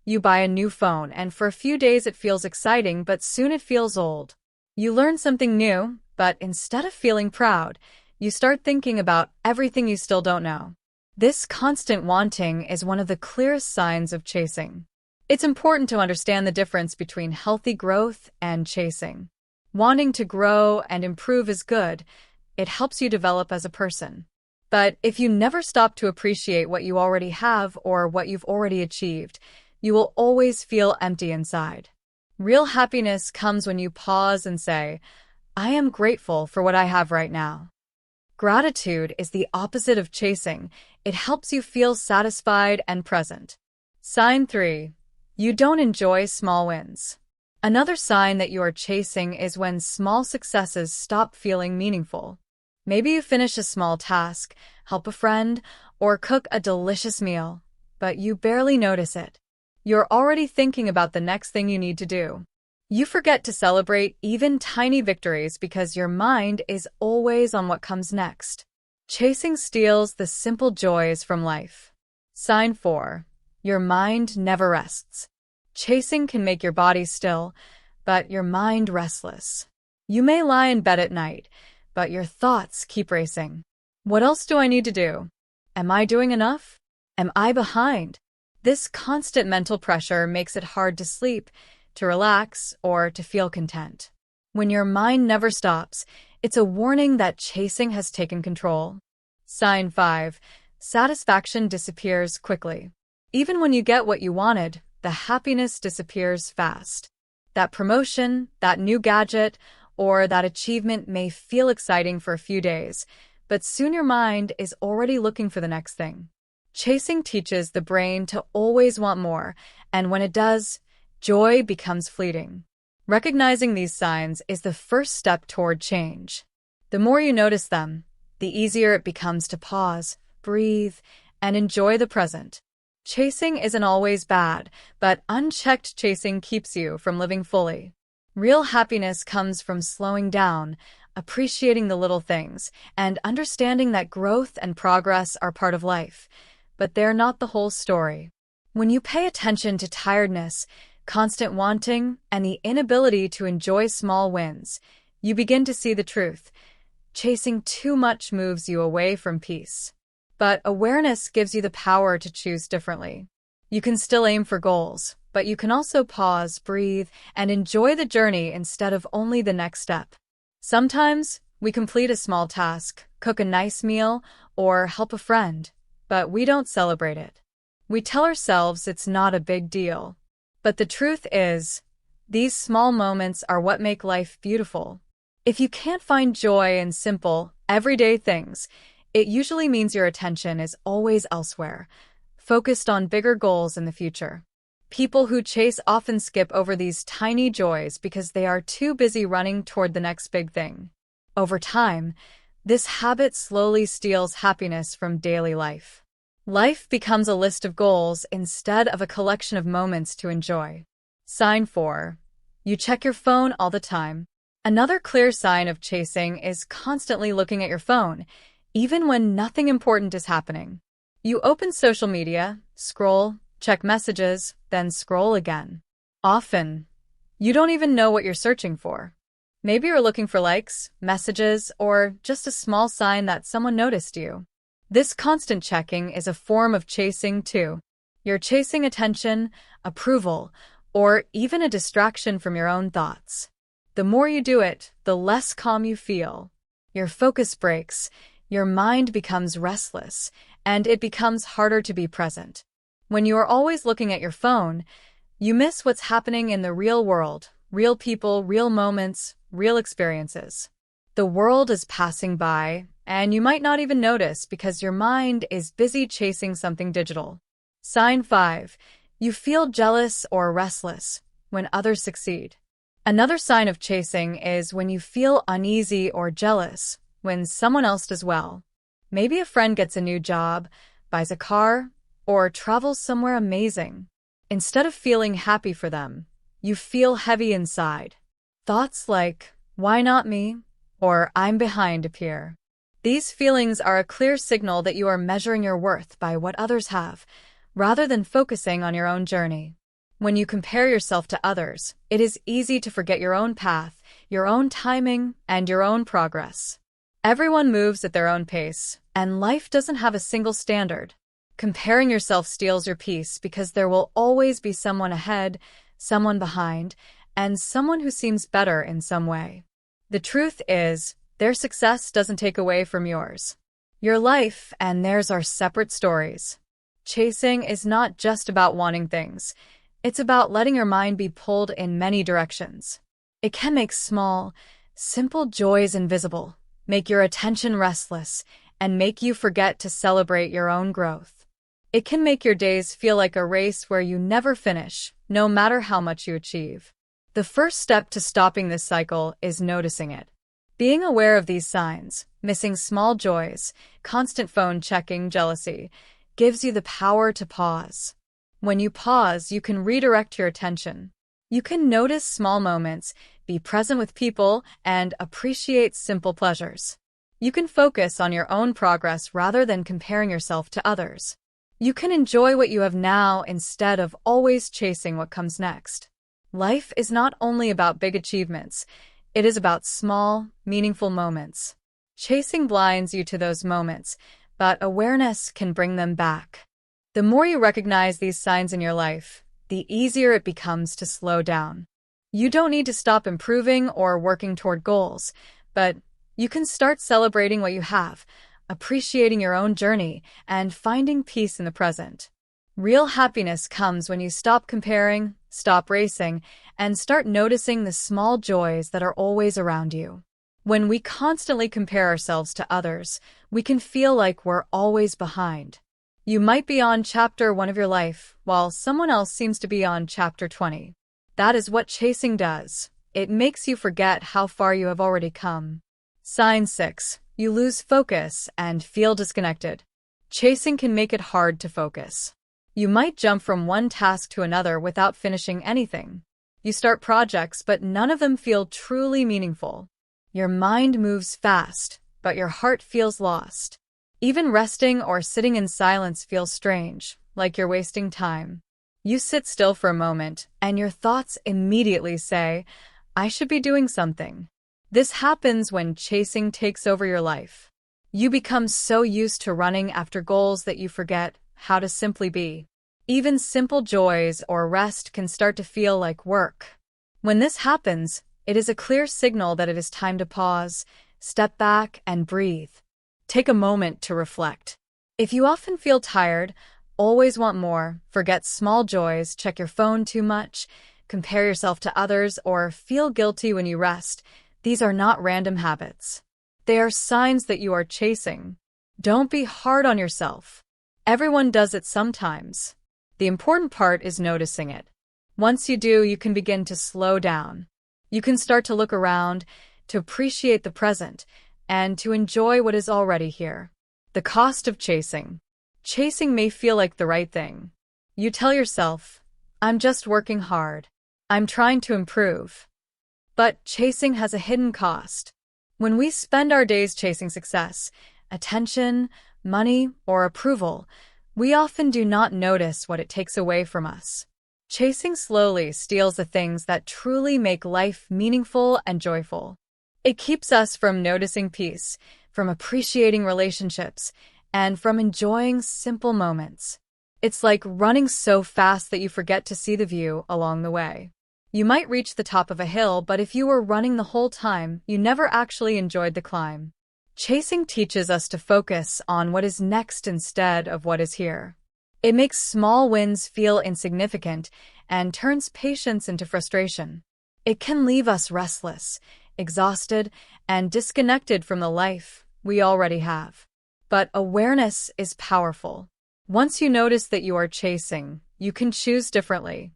S1: You buy a new phone, and for a few days it feels exciting, but soon it feels old. You learn something new, but instead of feeling proud, you start thinking about everything you still don't know. This constant wanting is one of the clearest signs of chasing. It's important to understand the difference between healthy growth and chasing. Wanting to grow and improve is good. It helps you develop as a person. But if you never stop to appreciate what you already have or what you've already achieved, you will always feel empty inside. Real happiness comes when you pause and say, I am grateful for what I have right now. Gratitude is the opposite of chasing. It helps you feel satisfied and present. Sign 3. You don't enjoy small wins. Another sign that you are chasing is when small successes stop feeling meaningful. Maybe you finish a small task, help a friend, or cook a delicious meal, but you barely notice it. You're already thinking about the next thing you need to do. You forget to celebrate even tiny victories because your mind is always on what comes next. Chasing steals the simple joys from life. Sign 4. Your mind never rests. Chasing can make your body still, but your mind restless. You may lie in bed at night, but your thoughts keep racing. What else do I need to do? Am I doing enough? Am I behind? This constant mental pressure makes it hard to sleep, to relax, or to feel content. When your mind never stops, it's a warning that chasing has taken control. Sign 5. Satisfaction disappears quickly. Even when you get what you wanted, the happiness disappears fast. That promotion, that new gadget, or that achievement may feel exciting for a few days, but soon your mind is already looking for the next thing. Chasing teaches the brain to always want more, and when it does, joy becomes fleeting. Recognizing these signs is the first step toward change. The more you notice them, the easier it becomes to pause, breathe, and enjoy the present. Chasing isn't always bad, but unchecked chasing keeps you from living fully. Real happiness comes from slowing down, appreciating the little things, and understanding that growth and progress are part of life, but they're not the whole story. When you pay attention to tiredness, constant wanting, and the inability to enjoy small wins, you begin to see the truth. Chasing too much moves you away from peace. But awareness gives you the power to choose differently. You can still aim for goals, but you can also pause, breathe, and enjoy the journey instead of only the next step. Sometimes, we complete a small task, cook a nice meal, or help a friend, but we don't celebrate it. We tell ourselves it's not a big deal. But the truth is, these small moments are what make life beautiful. If you can't find joy in simple, everyday things, it usually means your attention is always elsewhere, focused on bigger goals in the future. People who chase often skip over these tiny joys because they are too busy running toward the next big thing. Over time, this habit slowly steals happiness from daily life. Life becomes a list of goals instead of a collection of moments to enjoy. Sign 4. You check your phone all the time. Another clear sign of chasing is constantly looking at your phone, even when nothing important is happening. You open social media, scroll, check messages, then scroll again. Often, you don't even know what you're searching for. Maybe you're looking for likes, messages, or just a small sign that someone noticed you. This constant checking is a form of chasing too. You're chasing attention, approval, or even a distraction from your own thoughts. The more you do it, the less calm you feel. Your focus breaks, your mind becomes restless, and it becomes harder to be present. When you are always looking at your phone, you miss what's happening in the real world, real people, real moments, real experiences. The world is passing by, and you might not even notice because your mind is busy chasing something digital. Sign 5. You feel jealous or restless when others succeed. Another sign of chasing is when you feel uneasy or jealous when someone else does well. Maybe a friend gets a new job, buys a car, or travels somewhere amazing. Instead of feeling happy for them, you feel heavy inside. Thoughts like, why not me? Or I'm behind appear. These feelings are a clear signal that you are measuring your worth by what others have, rather than focusing on your own journey. When you compare yourself to others, it is easy to forget your own path, your own timing, and your own progress. Everyone moves at their own pace, and life doesn't have a single standard. Comparing yourself steals your peace because there will always be someone ahead, someone behind, and someone who seems better in some way. The truth is, their success doesn't take away from yours. Your life and theirs are separate stories. Chasing is not just about wanting things. It's about letting your mind be pulled in many directions. It can make small, simple joys invisible, make your attention restless, and make you forget to celebrate your own growth. It can make your days feel like a race where you never finish, no matter how much you achieve. The first step to stopping this cycle is noticing it. Being aware of these signs, missing small joys, constant phone checking, jealousy, gives you the power to pause. When you pause, you can redirect your attention. You can notice small moments, be present with people, and appreciate simple pleasures. You can focus on your own progress rather than comparing yourself to others. You can enjoy what you have now instead of always chasing what comes next. Life is not only about big achievements. It is about small, meaningful moments. Chasing blinds you to those moments, but awareness can bring them back. The more you recognize these signs in your life, the easier it becomes to slow down. You don't need to stop improving or working toward goals, but you can start celebrating what you have, appreciating your own journey, and finding peace in the present. Real happiness comes when you stop comparing, stop racing, and start noticing the small joys that are always around you. When we constantly compare ourselves to others, we can feel like we're always behind. You might be on chapter 1 of your life, while someone else seems to be on chapter 20. That is what chasing does. It makes you forget how far you have already come. Sign 6. You lose focus and feel disconnected. Chasing can make it hard to focus. You might jump from one task to another without finishing anything. You start projects, but none of them feel truly meaningful. Your mind moves fast, but your heart feels lost. Even resting or sitting in silence feels strange, like you're wasting time. You sit still for a moment, and your thoughts immediately say, "I should be doing something." This happens when chasing takes over your life. You become so used to running after goals that you forget how to simply be. Even simple joys or rest can start to feel like work. When this happens, it is a clear signal that it is time to pause, step back, and breathe. Take a moment to reflect. If you often feel tired, always want more, forget small joys, check your phone too much, compare yourself to others, or feel guilty when you rest, these are not random habits. They are signs that you are chasing. Don't be hard on yourself. Everyone does it sometimes. The important part is noticing it. Once you do, you can begin to slow down. You can start to look around, to appreciate the present, and to enjoy what is already here. The cost of chasing. Chasing may feel like the right thing. You tell yourself, "I'm just working hard. I'm trying to improve." But chasing has a hidden cost. When we spend our days chasing success, attention, money, or approval, we often do not notice what it takes away from us. Chasing slowly steals the things that truly make life meaningful and joyful. It keeps us from noticing peace, from appreciating relationships, and from enjoying simple moments. It's like running so fast that you forget to see the view along the way. You might reach the top of a hill, but if you were running the whole time, you never actually enjoyed the climb. Chasing teaches us to focus on what is next instead of what is here. It makes small wins feel insignificant and turns patience into frustration. It can leave us restless, exhausted, and disconnected from the life we already have. But awareness is powerful. Once you notice that you are chasing, you can choose differently.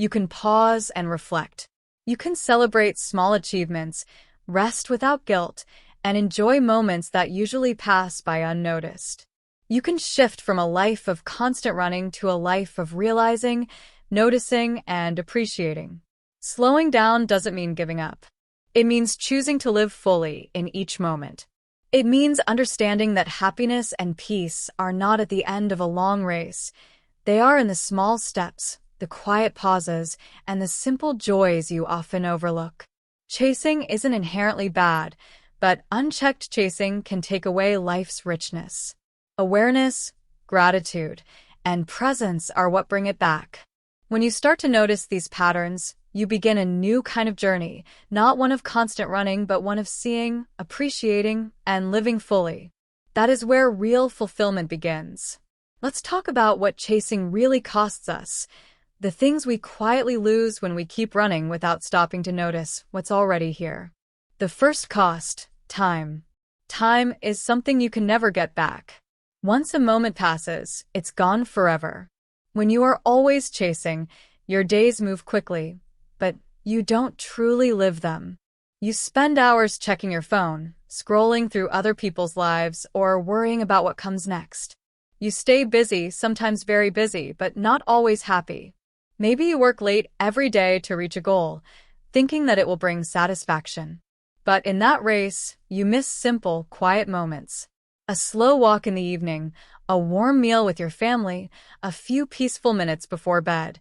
S1: You can pause and reflect. You can celebrate small achievements, rest without guilt, and enjoy moments that usually pass by unnoticed. You can shift from a life of constant running to a life of realizing, noticing, and appreciating. Slowing down doesn't mean giving up. It means choosing to live fully in each moment. It means understanding that happiness and peace are not at the end of a long race. They are in the small steps, the quiet pauses, and the simple joys you often overlook. Chasing isn't inherently bad, but unchecked chasing can take away life's richness. Awareness, gratitude, and presence are what bring it back. When you start to notice these patterns, you begin a new kind of journey, not one of constant running, but one of seeing, appreciating, and living fully. That is where real fulfillment begins. Let's talk about what chasing really costs us, the things we quietly lose when we keep running without stopping to notice what's already here. The first cost, time. Time is something you can never get back. Once a moment passes, it's gone forever. When you are always chasing, your days move quickly, but you don't truly live them. You spend hours checking your phone, scrolling through other people's lives, or worrying about what comes next. You stay busy, sometimes very busy, but not always happy. Maybe you work late every day to reach a goal, thinking that it will bring satisfaction. But in that race, you miss simple, quiet moments. A slow walk in the evening, a warm meal with your family, a few peaceful minutes before bed.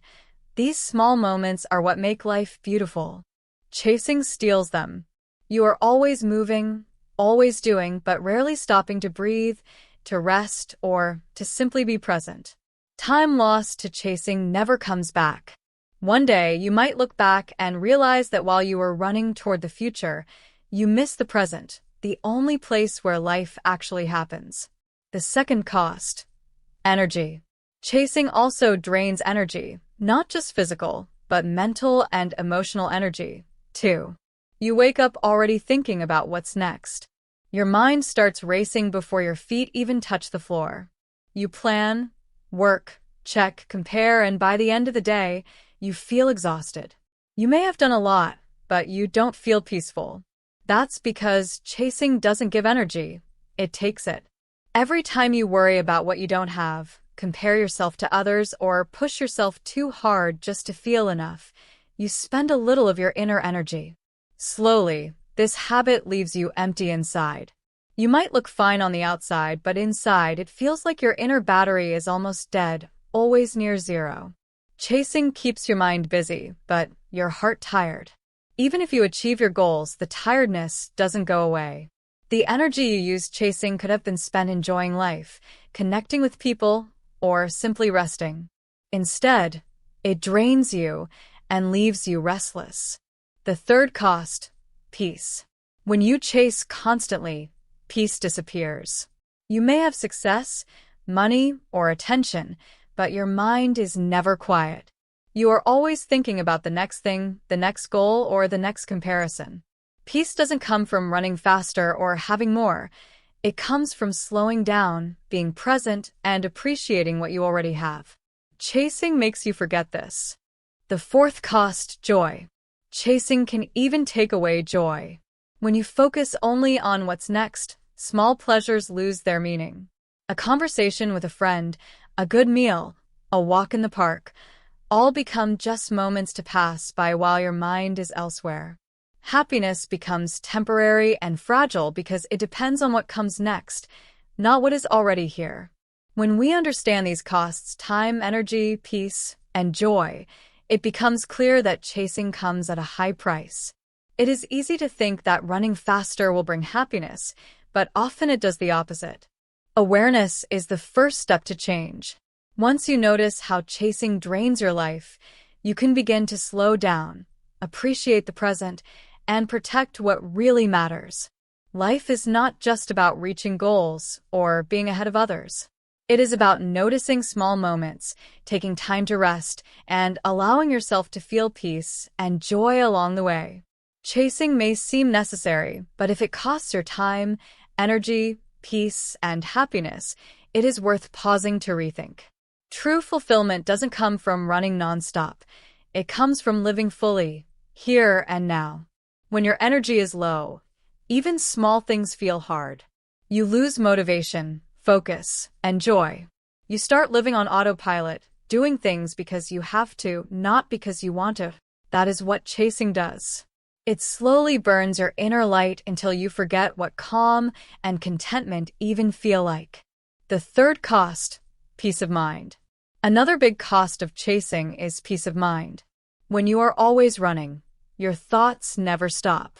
S1: These small moments are what make life beautiful. Chasing steals them. You are always moving, always doing, but rarely stopping to breathe, to rest, or to simply be present. Time lost to chasing never comes back. One day, you might look back and realize that while you were running toward the future, you missed the present, the only place where life actually happens. The second cost, energy. Chasing also drains energy, not just physical, but mental and emotional energy, too. You wake up already thinking about what's next. Your mind starts racing before your feet even touch the floor. You plan, work, check, compare, and by the end of the day, you feel exhausted. You may have done a lot, but you don't feel peaceful. That's because chasing doesn't give energy, it takes it. Every time you worry about what you don't have, compare yourself to others, or push yourself too hard just to feel enough, you spend a little of your inner energy. Slowly, this habit leaves you empty inside. You might look fine on the outside, but inside it feels like your inner battery is almost dead, always near zero. Chasing keeps your mind busy, but your heart tired. Even if you achieve your goals, the tiredness doesn't go away. The energy you used chasing could have been spent enjoying life, connecting with people, or simply resting. Instead, it drains you and leaves you restless. The third cost, peace. When you chase constantly, peace disappears. You may have success, money, or attention, but your mind is never quiet. You are always thinking about the next thing, the next goal, or the next comparison. Peace doesn't come from running faster or having more. It comes from slowing down, being present, and appreciating what you already have. Chasing makes you forget this. The fourth cost, joy. Chasing can even take away joy. When you focus only on what's next, small pleasures lose their meaning. A conversation with a friend, a good meal, a walk in the park, all become just moments to pass by while your mind is elsewhere. Happiness becomes temporary and fragile because it depends on what comes next, not what is already here. When we understand these costs, time, energy, peace, and joy, it becomes clear that chasing comes at a high price. It is easy to think that running faster will bring happiness, but often it does the opposite. Awareness is the first step to change. Once you notice how chasing drains your life, you can begin to slow down, appreciate the present, and protect what really matters. Life is not just about reaching goals or being ahead of others. It is about noticing small moments, taking time to rest, and allowing yourself to feel peace and joy along the way. Chasing may seem necessary, but if it costs your time, energy, peace, and happiness, it is worth pausing to rethink. True fulfillment doesn't come from running nonstop. It comes from living fully, here and now. When your energy is low, even small things feel hard. You lose motivation, focus, and joy. You start living on autopilot, doing things because you have to, not because you want to. That is what chasing does. It slowly burns your inner light until you forget what calm and contentment even feel like. The third cost, peace of mind. Another big cost of chasing is peace of mind. When you are always running, your thoughts never stop.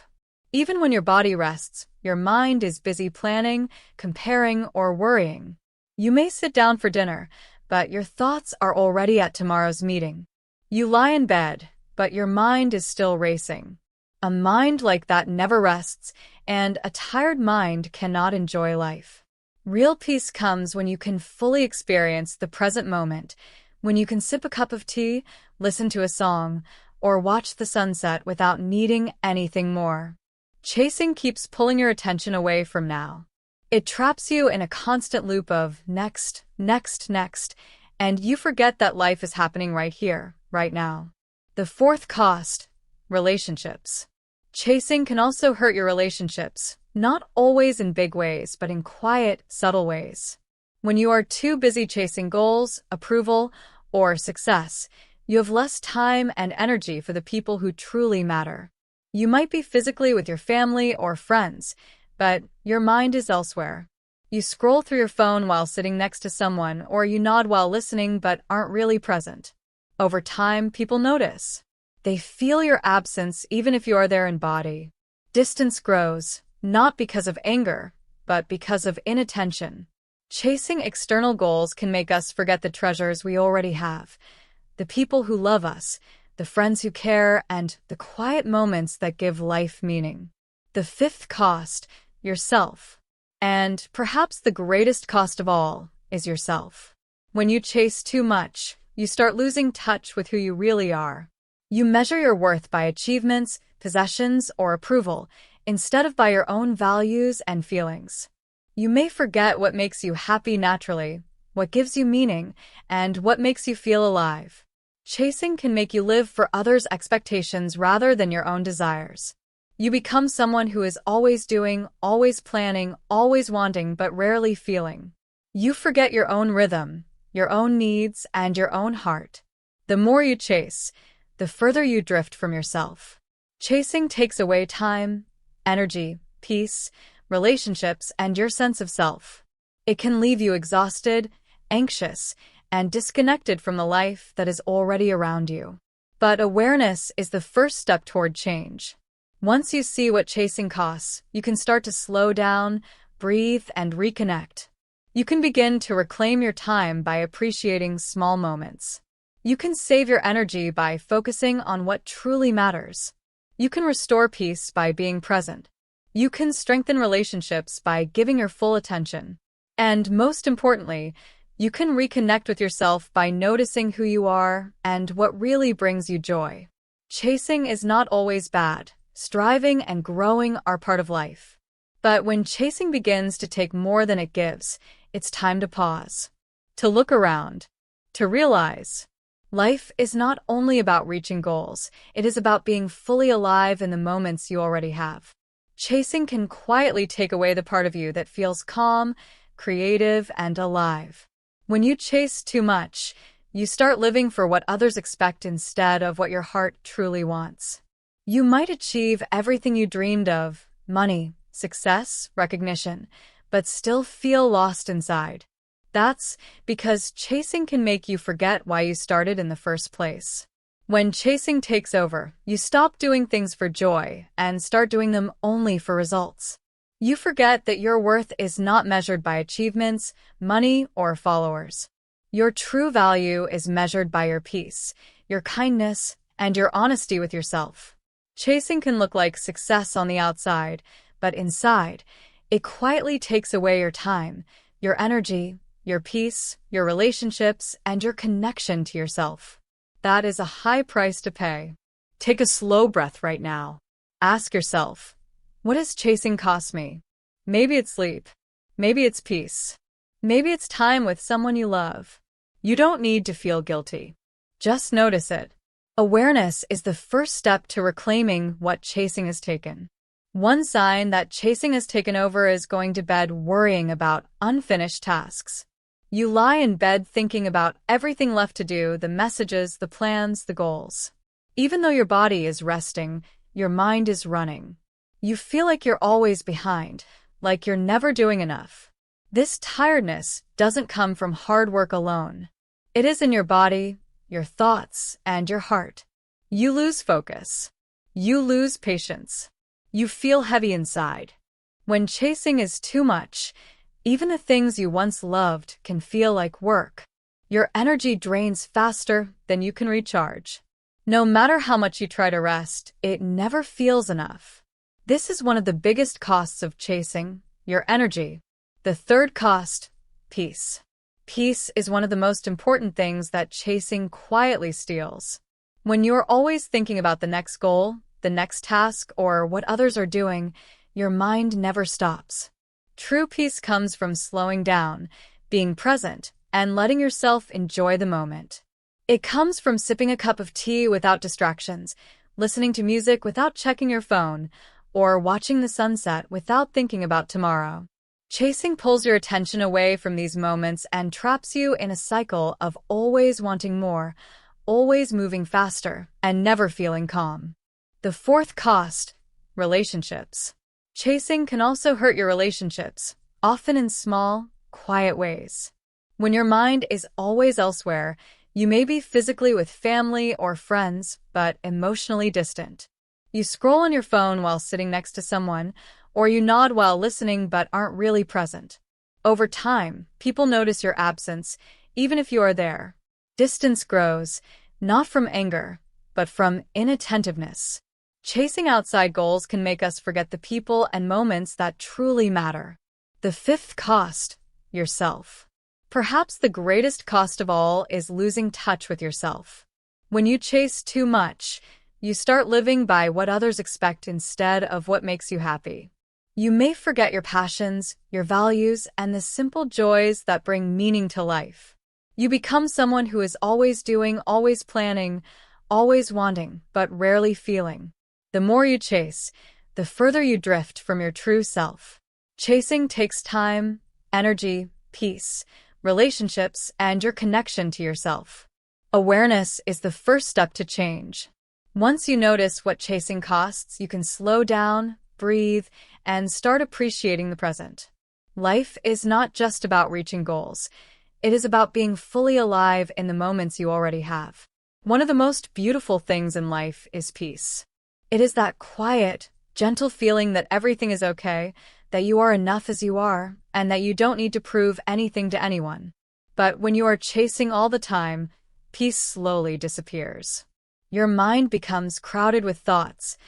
S1: Even when your body rests, your mind is busy planning, comparing, or worrying. You may sit down for dinner, but your thoughts are already at tomorrow's meeting. You lie in bed, but your mind is still racing. A mind like that never rests, and a tired mind cannot enjoy life. Real peace comes when you can fully experience the present moment, when you can sip a cup of tea, listen to a song, or watch the sunset without needing anything more. Chasing keeps pulling your attention away from now. It traps you in a constant loop of next, next, next, and you forget that life is happening right here, right now. The fourth cost, relationships. Chasing can also hurt your relationships, not always in big ways, but in quiet, subtle ways. When you are too busy chasing goals, approval, or success, you have less time and energy for the people who truly matter. You might be physically with your family or friends, but your mind is elsewhere. You scroll through your phone while sitting next to someone, or you nod while listening but aren't really present. Over time, people notice. They feel your absence even if you are there in body. Distance grows, not because of anger, but because of inattention. Chasing external goals can make us forget the treasures we already have. The people who love us, the friends who care, and the quiet moments that give life meaning. The fifth cost, yourself. And perhaps the greatest cost of all is yourself. When you chase too much, you start losing touch with who you really are. You measure your worth by achievements, possessions, or approval, instead of by your own values and feelings. You may forget what makes you happy naturally, what gives you meaning, and what makes you feel alive. Chasing can make you live for others' expectations rather than your own desires. You become someone who is always doing, always planning, always wanting, but rarely feeling. You forget your own rhythm, your own needs, and your own heart. The more you chase, the further you drift from yourself. Chasing takes away time, energy, peace, relationships, and your sense of self. It can leave you exhausted, anxious, and disconnected from the life that is already around you. But awareness is the first step toward change. Once you see what chasing costs, you can start to slow down, breathe, and reconnect. You can begin to reclaim your time by appreciating small moments. You can save your energy by focusing on what truly matters. You can restore peace by being present. You can strengthen relationships by giving your full attention. And most importantly, you can reconnect with yourself by noticing who you are and what really brings you joy. Chasing is not always bad. Striving and growing are part of life. But when chasing begins to take more than it gives, it's time to pause, to look around, to realize life is not only about reaching goals, it is about being fully alive in the moments you already have. Chasing can quietly take away the part of you that feels calm, creative, and alive. When you chase too much, you start living for what others expect instead of what your heart truly wants. You might achieve everything you dreamed of, money, success, recognition, but still feel lost inside. That's because chasing can make you forget why you started in the first place. When chasing takes over, you stop doing things for joy and start doing them only for results. You forget that your worth is not measured by achievements, money, or followers. Your true value is measured by your peace, your kindness, and your honesty with yourself. Chasing can look like success on the outside, but inside, it quietly takes away your time, your energy, your peace, your relationships, and your connection to yourself. That is a high price to pay. Take a slow breath right now. Ask yourself, what does chasing cost me? Maybe it's sleep. Maybe it's peace. Maybe it's time with someone you love. You don't need to feel guilty. Just notice it. Awareness is the first step to reclaiming what chasing has taken. One sign that chasing has taken over is going to bed worrying about unfinished tasks. You lie in bed thinking about everything left to do, the messages, the plans, the goals. Even though your body is resting, your mind is running. You feel like you're always behind, like you're never doing enough. This tiredness doesn't come from hard work alone. It is in your body, your thoughts, and your heart. You lose focus. You lose patience. You feel heavy inside. When chasing is too much, Even the things you once loved can feel like work. Your energy drains faster than you can recharge. No matter how much you try to rest, it never feels enough. This is one of the biggest costs of chasing your energy. The third cost, peace. Peace is one of the most important things that chasing quietly steals. When you're always thinking about the next goal, the next task, or what others are doing, your mind never stops. True peace comes from slowing down, being present, and letting yourself enjoy the moment. It comes from sipping a cup of tea without distractions, listening to music without checking your phone, or watching the sunset without thinking about tomorrow. Chasing pulls your attention away from these moments and traps you in a cycle of always wanting more, always moving faster, and never feeling calm. The fourth cost, relationships. Chasing can also hurt your relationships, often in small, quiet ways. When your mind is always elsewhere, you may be physically with family or friends, but emotionally distant. You scroll on your phone while sitting next to someone, or you nod while listening but aren't really present. Over time, people notice your absence, even if you are there. Distance grows, not from anger, but from inattentiveness. Chasing outside goals can make us forget the people and moments that truly matter. The fifth cost, yourself. Perhaps the greatest cost of all is losing touch with yourself. When you chase too much, you start living by what others expect instead of what makes you happy. You may forget your passions, your values, and the simple joys that bring meaning to life. You become someone who is always doing, always planning, always wanting, but rarely feeling. The more you chase, the further you drift from your true self. Chasing takes time, energy, peace, relationships, and your connection to yourself. Awareness is the first step to change. Once you notice what chasing costs, you can slow down, breathe, and start appreciating the present. Life is not just about reaching goals. It is about being fully alive in the moments you already have. One of the most beautiful things in life is peace. It is that quiet, gentle feeling that everything is okay, that you are enough as you are, and that you don't need to prove anything to anyone. But when you are chasing all the time, peace slowly disappears. Your mind becomes crowded with thoughts.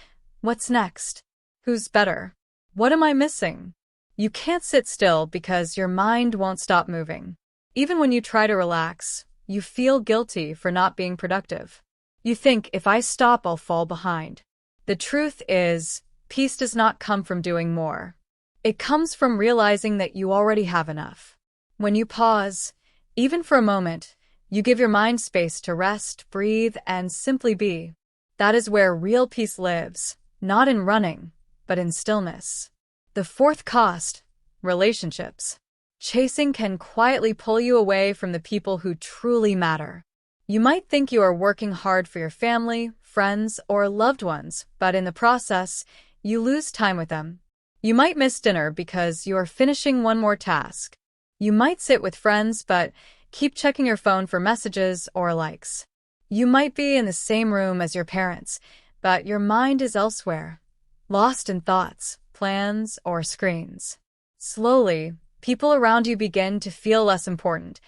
S1: What's next? Who's better? What am I missing? You can't sit still because your mind won't stop moving. Even when you try to relax, you feel guilty for not being productive. You think, if I stop, I'll fall behind. The truth is, peace does not come from doing more. It comes from realizing that you already have enough. When you pause, even for a moment, you give your mind space to rest, breathe, and simply be. That is where real peace lives, not in running, but in stillness. The fourth cost, relationships. Chasing can quietly pull you away from the people who truly matter. You might think you are working hard for your family, friends, or loved ones, but in the process, you lose time with them. You might miss dinner because you are finishing one more task. You might sit with friends, but keep checking your phone for messages or likes. You might be in the same room as your parents, but your mind is elsewhere, lost in thoughts, plans, or screens. Slowly, people around you begin to feel less important,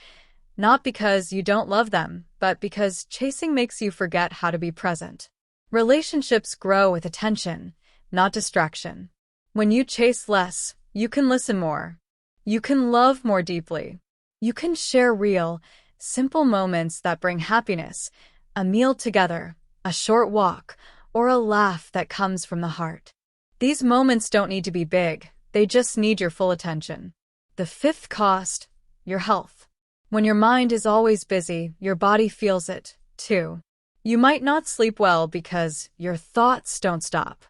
S1: not because you don't love them, but because chasing makes you forget how to be present. Relationships grow with attention, not distraction. When you chase less, you can listen more. You can love more deeply. You can share real, simple moments that bring happiness, a meal together, a short walk, or a laugh that comes from the heart. These moments don't need to be big, they just need your full attention. The fifth cost, your health. When your mind is always busy, your body feels it, too. You might not sleep well because your thoughts don't stop.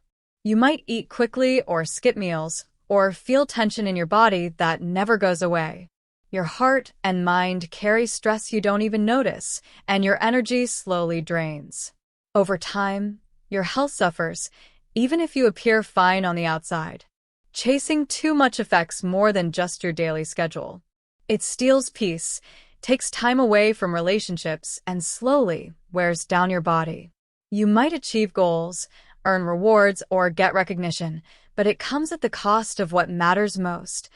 S1: You might eat quickly or skip meals, or feel tension in your body that never goes away. Your heart and mind carry stress you don't even notice, and your energy slowly drains. Over time, your health suffers, even if you appear fine on the outside. Chasing too much affects more than just your daily schedule. It steals peace, takes time away from relationships, and slowly wears down your body. You might achieve goals, earn rewards, or get recognition, but it comes at the cost of what matters most: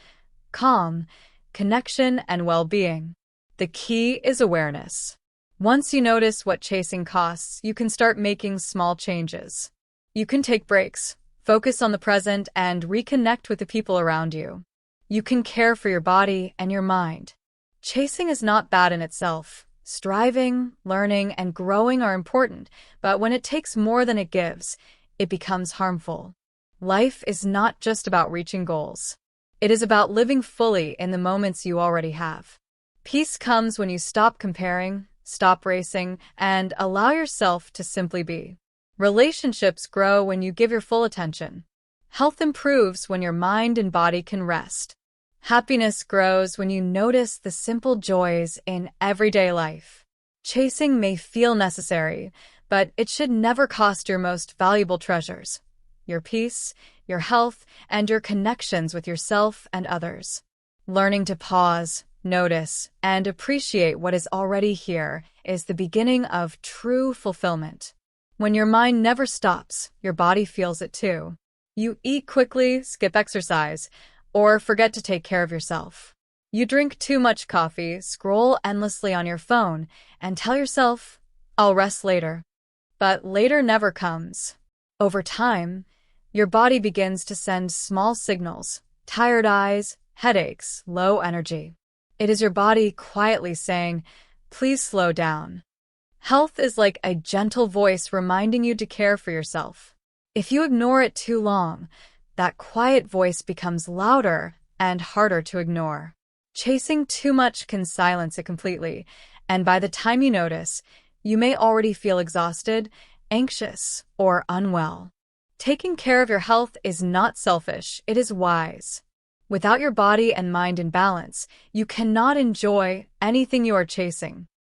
S1: calm, connection, and well-being. The key is awareness. Once you notice what chasing costs, you can start making small changes. You can take breaks, focus on the present, and reconnect with the people around you. You can care for your body and your mind. Chasing is not bad in itself. Striving, learning, and growing are important, but when it takes more than it gives, it becomes harmful. Life is not just about reaching goals. It is about living fully in the moments you already have. Peace comes when you stop comparing, stop racing, and allow yourself to simply be. Relationships grow when you give your full attention. Health improves when your mind and body can rest. Happiness grows when you notice the simple joys in everyday life. Chasing may feel necessary, but it should never cost your most valuable treasures: your peace, your health, and your connections with yourself and others. Learning to pause, notice, and appreciate what is already here is the beginning of true fulfillment. When your mind never stops, your body feels it too. You eat quickly, skip exercise, or forget to take care of yourself. You drink too much coffee, scroll endlessly on your phone, and tell yourself, "I'll rest later." But later never comes. Over time, your body begins to send small signals: tired eyes, headaches, low energy. It is your body quietly saying, "Please slow down." Health is like a gentle voice reminding you to care for yourself. If you ignore it too long, that quiet voice becomes louder and harder to ignore. Chasing too much can silence it completely, and by the time you notice, you may already feel exhausted, anxious, or unwell. Taking care of your health is not selfish, it is wise. Without your body and mind in balance, you cannot enjoy anything you are chasing.